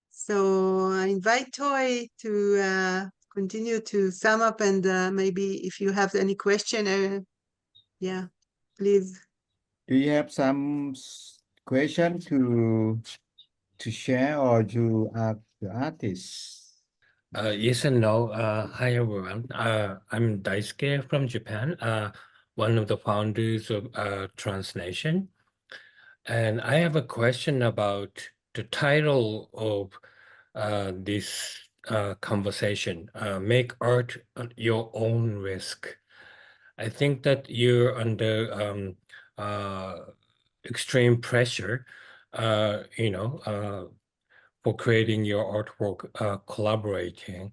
So I invite Toy to continue to sum up, and maybe if you have any question, please. Do you have some question to share or to ask the artists? Yes and no. Hi, everyone. I'm Daisuke from Japan, one of the founders of TRANSNATION. And I have a question about the title of this conversation, Make Art at Your Own Risk. I think that you're under extreme pressure, for creating your artwork, collaborating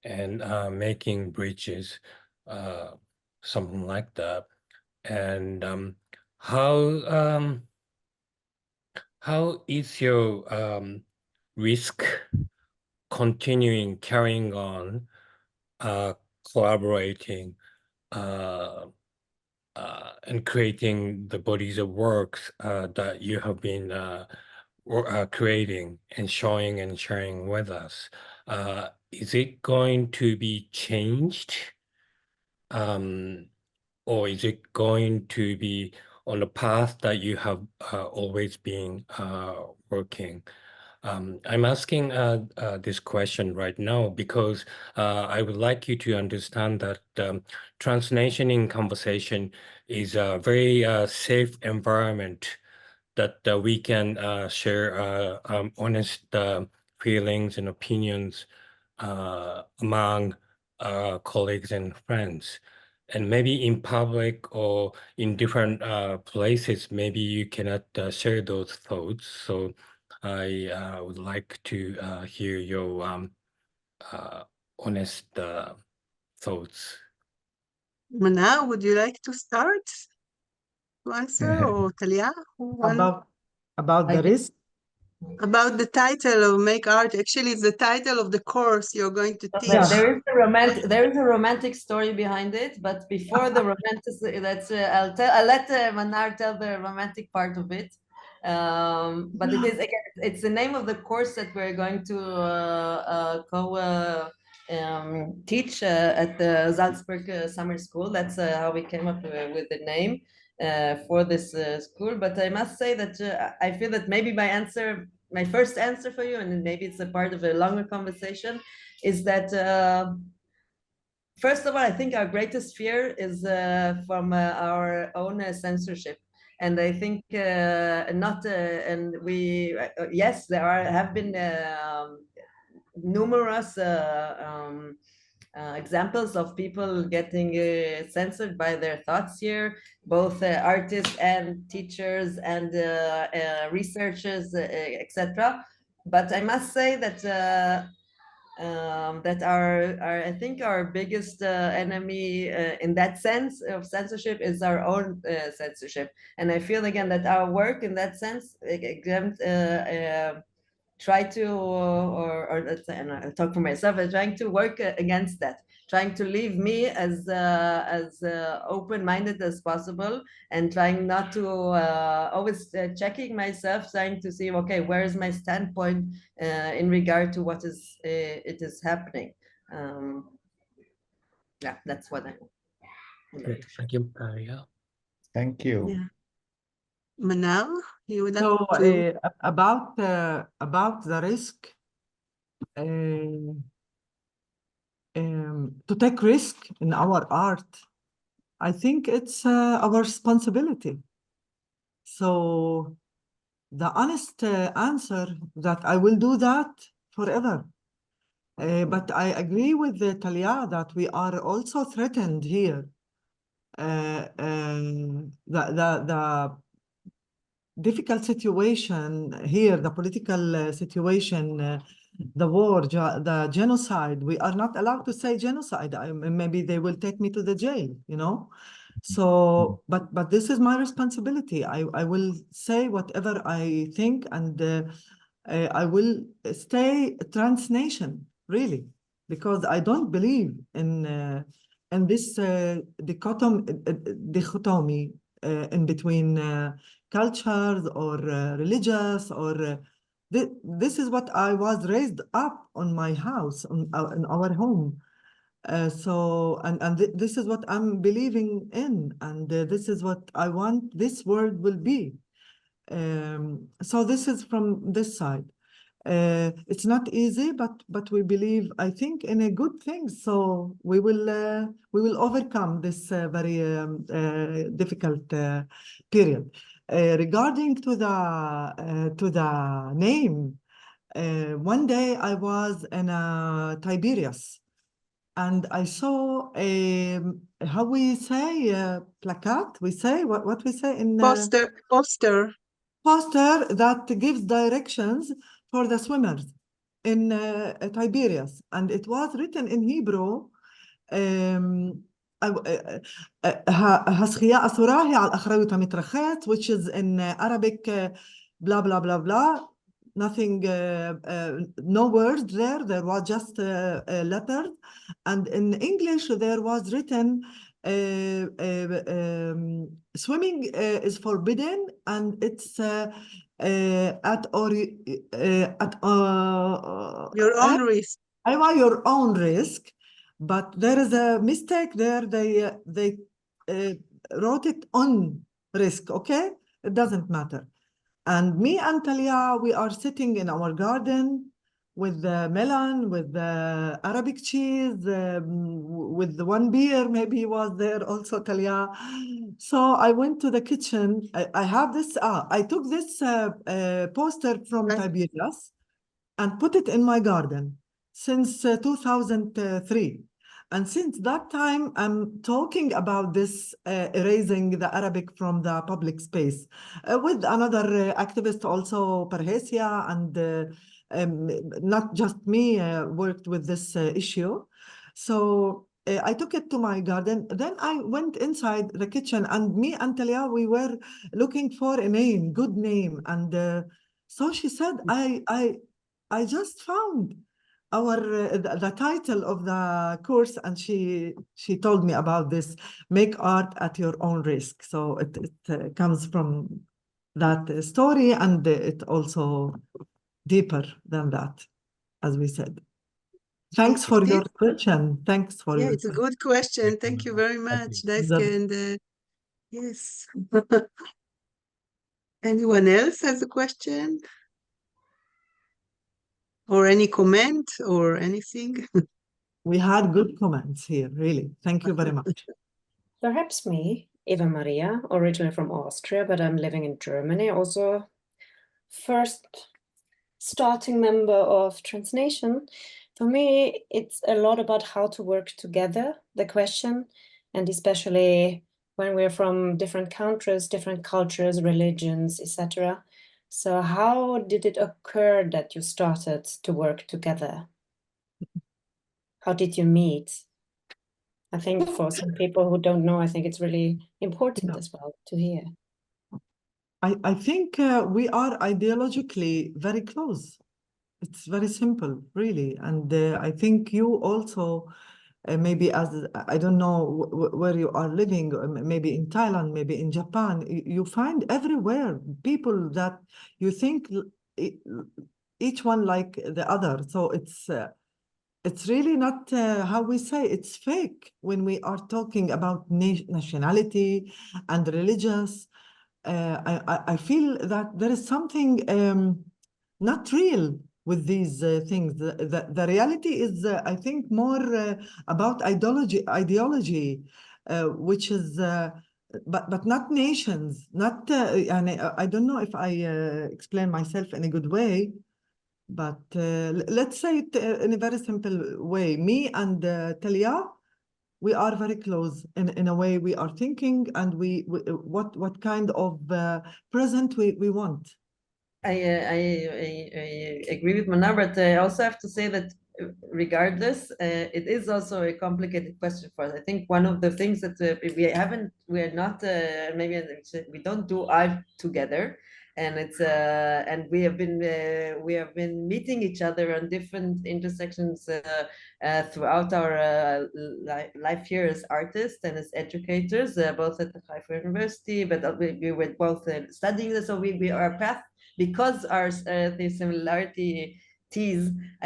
and making bridges, something like that. And how is your risk continuing, carrying on, collaborating, and creating the bodies of works that you have been creating and showing and sharing with us? Is it going to be changed? Or is it going to be on the path that you have always been working? I'm asking this question right now because I would like you to understand that TRANSNATION in conversation is a very safe environment that we can share honest feelings and opinions among colleagues and friends. And maybe in public or in different places, maybe you cannot share those thoughts. So I would like to hear your honest thoughts. Manar, would you like to start to answer, or Thalia? About the risk? About the title of Make Art. Actually, it's the title of the course you're going to teach. There is a romantic story behind it, but before the romantic, I'll let Manar tell the romantic part of it. But it is, again, it's the name of the course that we're going to teach at the Salzburg Summer School. That's how we came up with the name for this school. But I must say that I feel that maybe my first answer for you, and maybe it's a part of a longer conversation, is that first of all, I think our greatest fear is from our own censorship. And I think and we, yes, there have been numerous examples of people getting censored by their thoughts here, both artists and teachers and researchers, etc. But I must say that that I think our biggest enemy in that sense of censorship is our own censorship. And I feel again that our work in that sense try to, or let's say, and I'll talk for myself, trying to work against that, trying to leave me as open-minded as possible, and trying not to always checking myself, trying to see, okay, where is my standpoint in regard to what is it is happening. Yeah, that's what I. Great. Thank you. Yeah. Thank you. Yeah. Manar, you would like So to... about the risk, to take risk in our art, I think it's our responsibility. So the honest answer that I will do that forever. But I agree with Thalia that we are also threatened here. The difficult situation here, the political situation, the war, the genocide, we are not allowed to say genocide. Maybe they will take me to the jail, you know? So, but this is my responsibility. I will say whatever I think, and I will stay transnation, really, because I don't believe in this dichotomy in between cultures or religious or this is what I was raised up on my house, in our home. So this is what I'm believing in, and this is what I want this world will be. So this is from this side. It's not easy, but we believe, I think, in a good thing. So we will overcome this very difficult period. Regarding to the name, one day I was in Tiberias, and I saw a how we say placard. We say what we say in poster that gives directions for the swimmers in Tiberias, and it was written in Hebrew. Haschiya asurahi al achrayut mitrachet, which is in Arabic, blah blah blah blah. Nothing, no words there. There was just letters, and in English there was written swimming is forbidden, and it's at your own risk. Your own risk, but there is a mistake there. They wrote it on risk. Okay, it doesn't matter. And me and Thalia, we are sitting in our garden with the melon, with the Arabic cheese, with the one beer, maybe was there also, Thalia. So I went to the kitchen. I have this, I took this poster from Tiberias and put it in my garden since 2003. And since that time, I'm talking about this erasing the Arabic from the public space with another activist, also Parhesia, and not just me worked with this issue. So I took it to my garden. Then I went inside the kitchen, and me and Thalia, we were looking for a name, good name. And so she said, I just found the title of the course, and she told me about this, make art at your own risk. So it comes from that story, and it also deeper than that, as we said. Thanks for your question. Thanks for your it's a good question. Thank you very much, Daisuke. And yes. Anyone else has a question? Or any comment or anything? We had good comments here, really. Thank you very much. Perhaps me, Eva Maria, originally from Austria, but I'm living in Germany. Also, first starting member of TRANSNATION. For me, it's a lot about how to work together, the question, and especially when we're from different countries, different cultures, religions, etc. So how did it occur that you started to work together? How did you meet? I think for some people who don't know, I think it's really important as well to hear. I think we are ideologically very close. It's very simple, really. And I think you also, maybe as, I don't know where you are living, maybe in Thailand, maybe in Japan, you find everywhere people that you think each one like the other. So it's really not how we say, it's fake when we are talking about nationality and religious. I feel that there is something not real with these things. The reality is, I think, more about ideology, which is, but not nations, not, and I don't know if I explain myself in a good way, but let's say it in a very simple way. Me and Thalia, we are very close in a way we are thinking, and we what kind of present we want. I agree with Manar, but I also have to say that regardless, it is also a complicated question for us. I think one of the things that we are not, maybe we don't do art together. and it's and we have been meeting each other on different intersections throughout our life here as artists and as educators, both at the Haifa University, but we were both studying this, so our path, because the similarity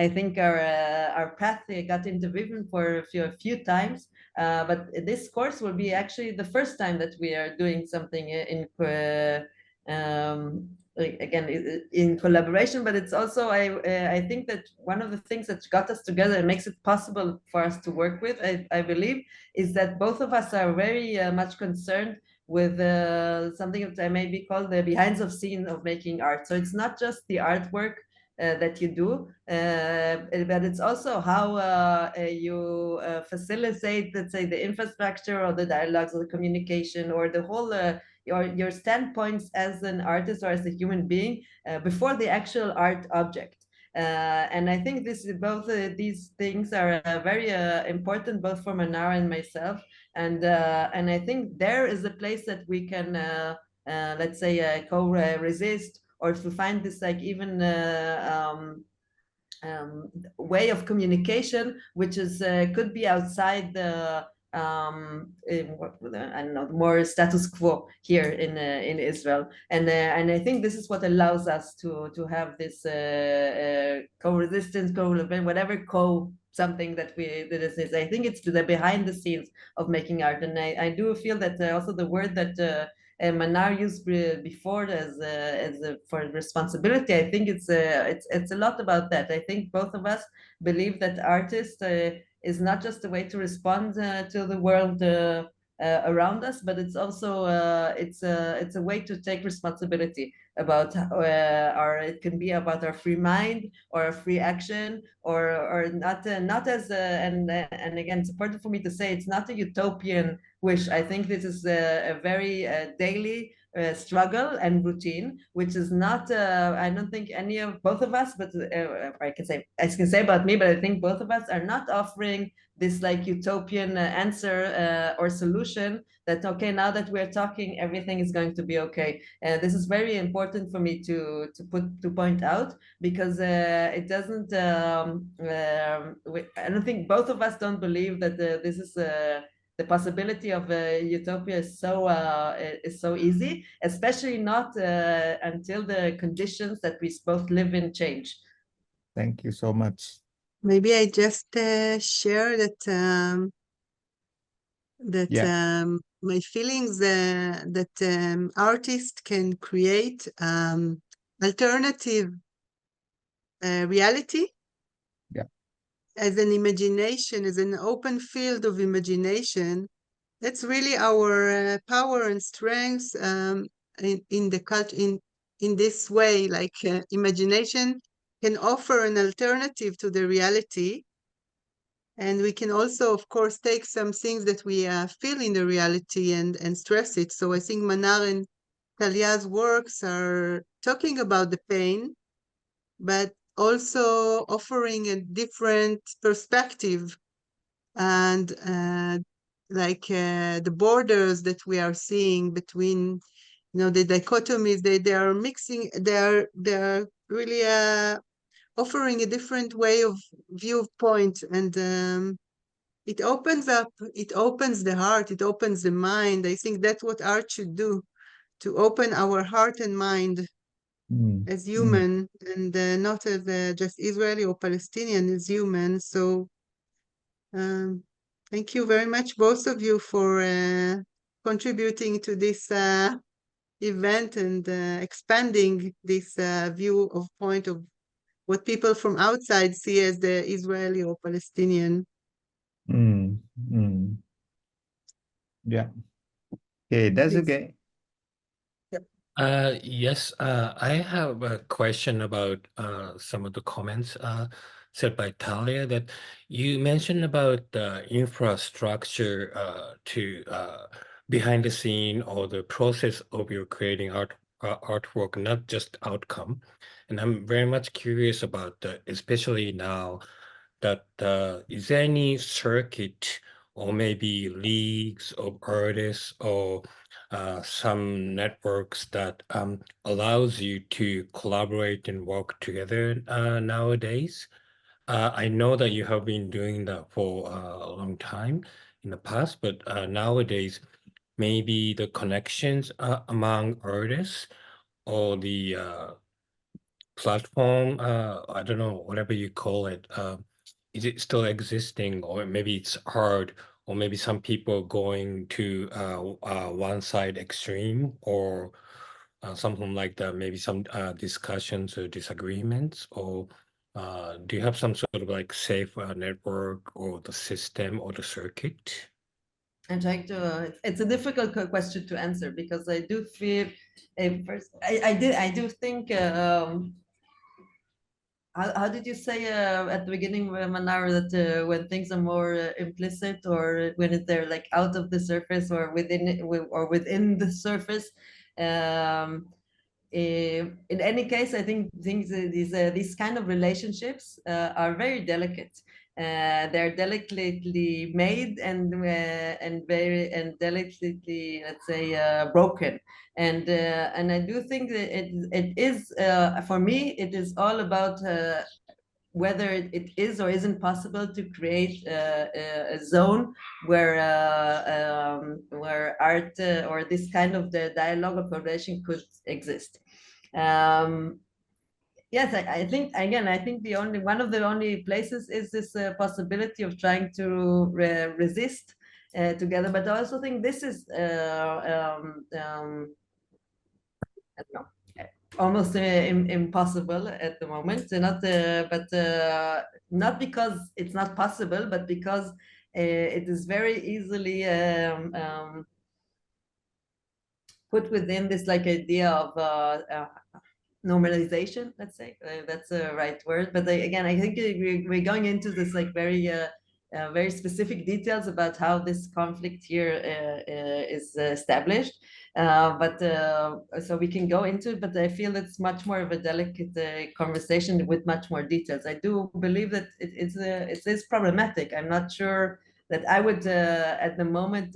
I think our path got interwoven for a few times, but this course will be actually the first time that we are doing something again in collaboration. But it's also I think that one of the things that got us together and makes it possible for us to work with, I believe, is that both of us are very much concerned with something that I maybe call the behind the scenes of making art. So it's not just the artwork that you do, but it's also how you facilitate, let's say, the infrastructure or the dialogues or the communication or the whole your standpoints as an artist or as a human being before the actual art object. And I think both these things are very important, both for Manar and myself. And I think there is a place that we can, let's say, co-resist, or to find this like even way of communication, which is could be outside the I don't know, more status quo here in Israel, and I think this is what allows us to have this co-resistance, whatever something that is. I think it's the behind the scenes of making art, and I do feel that also the word that Manar used before as for responsibility, I think it's a lot about that. I think both of us believe that artists is not just a way to respond to the world around us, but it's also it's a way to take responsibility about it can be about our free mind or a free action, or not as and again, it's important for me to say it's not a utopian wish. I think this is a very daily struggle and routine, which is not I don't think both of us, but I can say about me, but I think both of us are not offering this like utopian answer or solution that, okay, now that we're talking, everything is going to be okay. This is very important for me to point out, because it doesn't I don't think both of us don't believe that this is the possibility of utopia is so easy, especially not until the conditions that we both live in change. Thank you so much. Maybe I just share that my feelings that artists can create alternative reality. Yeah. As an imagination, as an open field of imagination. That's really our power and strength in the culture. In this way, like imagination can offer an alternative to the reality, and we can also, of course, take some things that we feel in the reality and stress it. So I think Manar and Thalia's works are talking about the pain, but also offering a different perspective, and like the borders that we are seeing between, the dichotomies, they are mixing, they are really offering a different way of viewpoint, and it opens the heart, it opens the mind. I think that's what art should do, to open our heart and mind as human, and not as just Israeli or Palestinian, as human. So thank you very much, both of you, for contributing to this event and expanding this viewpoint of what people from outside see as the Israeli or Palestinian. Yeah. Okay, that's Please. okay. Yes, I have a question about some of the comments said by Thalia, that you mentioned about the infrastructure to behind the scene, or the process of your creating artwork, not just outcome. And I'm very much curious about that, especially now that is there any circuit or maybe leagues of artists or some networks that allows you to collaborate and work together nowadays. I know that you have been doing that for a long time in the past, but nowadays, maybe the connections among artists or the platform, I don't know, whatever you call it, is it still existing, or maybe it's hard, or maybe some people going to one side extreme, or something like that, maybe some discussions or disagreements, or do you have some sort of like safe network or the system or the circuit? I'm trying to, it's a difficult question to answer because I do feel, first, I do think, how did you say at the beginning, Manar, that when things are more implicit, or when they're like out of the surface or within it, or within the surface? In any case, I think these kind of relationships are very delicate. They're delicately made and delicately, let's say, broken. And I do think that it is for me, it is all about whether it is or isn't possible to create a zone where art or this kind of the dialogue or collaboration could exist. Yes, I think, again, I think one of the only places is this possibility of trying to resist together. But I also think this is I don't know, almost impossible at the moment. Not because it's not possible, but because it is very easily put within this like idea of normalization, let's say. That's the right word. But again, I think we're going into this like very specific details about how this conflict here is established. So we can go into it, but I feel it's much more of a delicate conversation with much more details. I do believe that it is problematic. I'm not sure that I would at the moment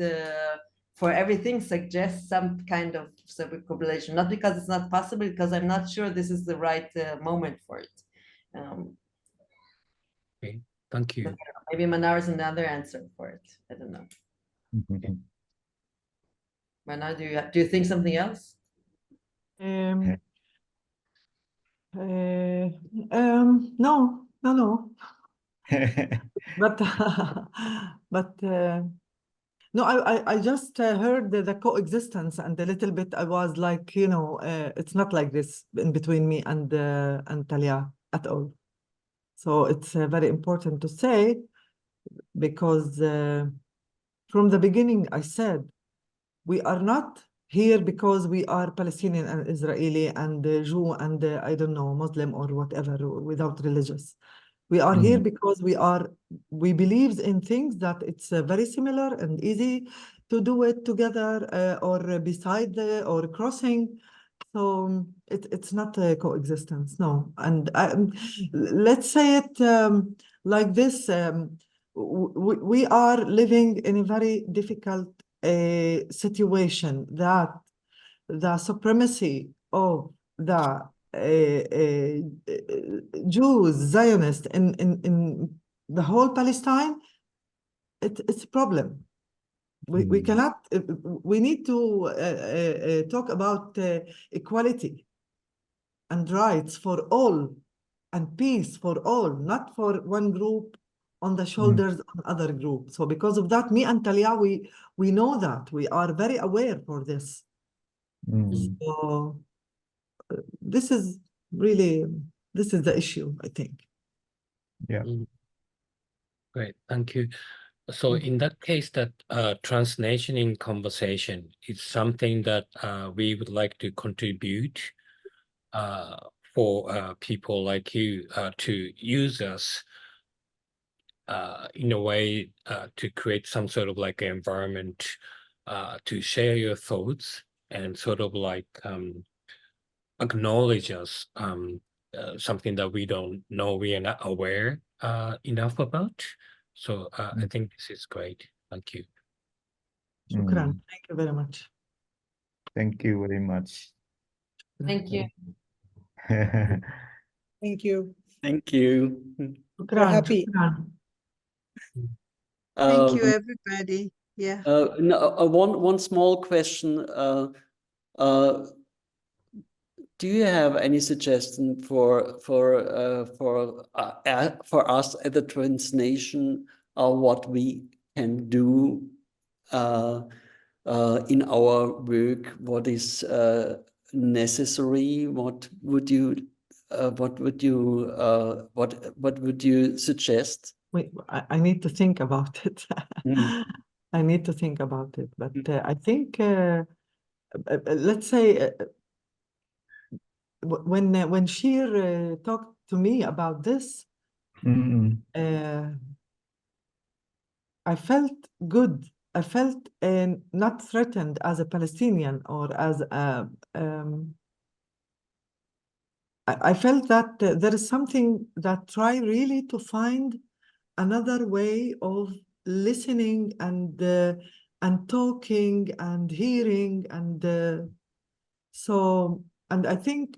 for everything suggest some kind of circumambulation, not because it's not possible, because I'm not sure this is the right moment for it. Okay, thank you. Maybe Manar is another answer for it. I don't know. Okay. Manar, do you think something else? No. But no, I just heard the coexistence, and a little bit I was like, it's not like this in between me and Thalia at all. So it's very important to say, because from the beginning I said, we are not here because we are Palestinian and Israeli and Jew and I don't know, Muslim or whatever, without religious. We are here because we believe in things that it's very similar and easy to do it together or beside or crossing. So it's not a coexistence, no. And let's say it like this, we are living in a very difficult situation, that the supremacy of the Jews, Zionists in the whole Palestine, it's a problem. We cannot, we need to talk about equality and rights for all and peace for all, not for one group on the shoulders of other group. So because of that, me and Thalia, we know that. We are very aware for this. So this is the issue, I think. Yeah. Great, thank you. So in that case, that transnation in conversation is something that we would like to contribute for people like you to use us in a way to create some sort of like environment to share your thoughts and sort of like acknowledge us, something that we don't know, we are not aware enough about. So I think this is great. Thank you. Shukran. Thank you very much. Thank you very much. Thank you. Thank you. Thank you. We're happy. Thank you, Um, everybody. Yeah. one small question. Do you have any suggestion for us at the Transnation, what we can do in our work? What is necessary? What would you suggest? Wait, I need to think about it. I need to think about it, but I think let's say when Shir talked to me about this, I felt good. I felt not threatened as a Palestinian or as a. I felt that there is something that try really to find another way of listening and talking and hearing and so, and I think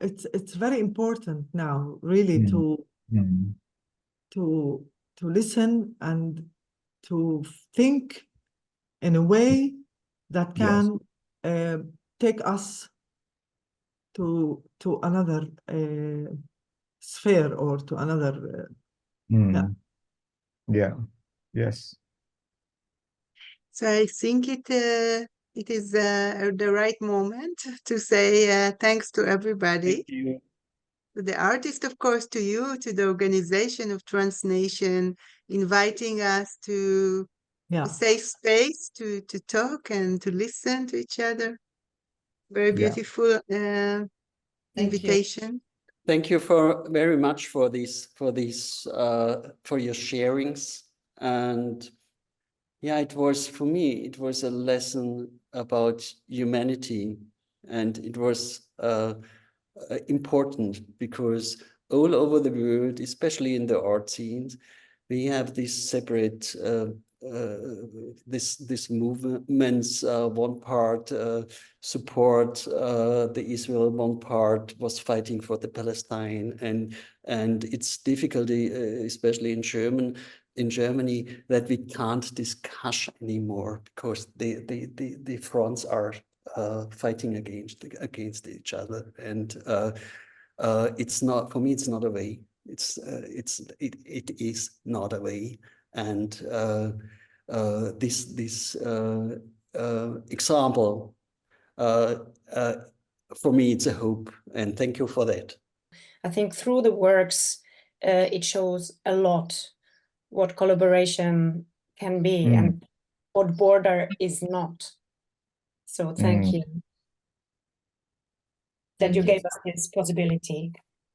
it's very important now really to listen and to think in a way that can take us to another sphere or to another Yes. So I think it is the right moment to say thanks to everybody. Thank you. To the artist, of course, to you, to the organization of TRANSNATION, inviting us to a safe space to talk and to listen to each other. Very beautiful invitation. Thank you very much for your sharings. And yeah, it was, for me, it was a lesson about humanity, and it was important because all over the world, especially in the art scenes, we have these separate this movements. One part support the Israel, one part was fighting for the Palestine, and it's difficulty, especially in Germany, that we can't discuss anymore because the fronts are fighting against each other, and it's not, for me, it's not a way. It is not a way, and this example, for me, it's a hope, and thank you for that. I think through the works, it shows a lot what collaboration can be and what border is not. So thank you that you gave us this possibility.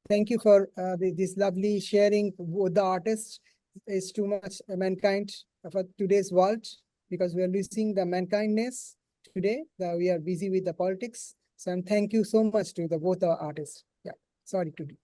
Thank you for this lovely sharing with the artists. It's too much mankind for today's world, because we are losing the mankindness today. We are busy with the politics. So thank you so much to both our artists. Yeah, sorry to do.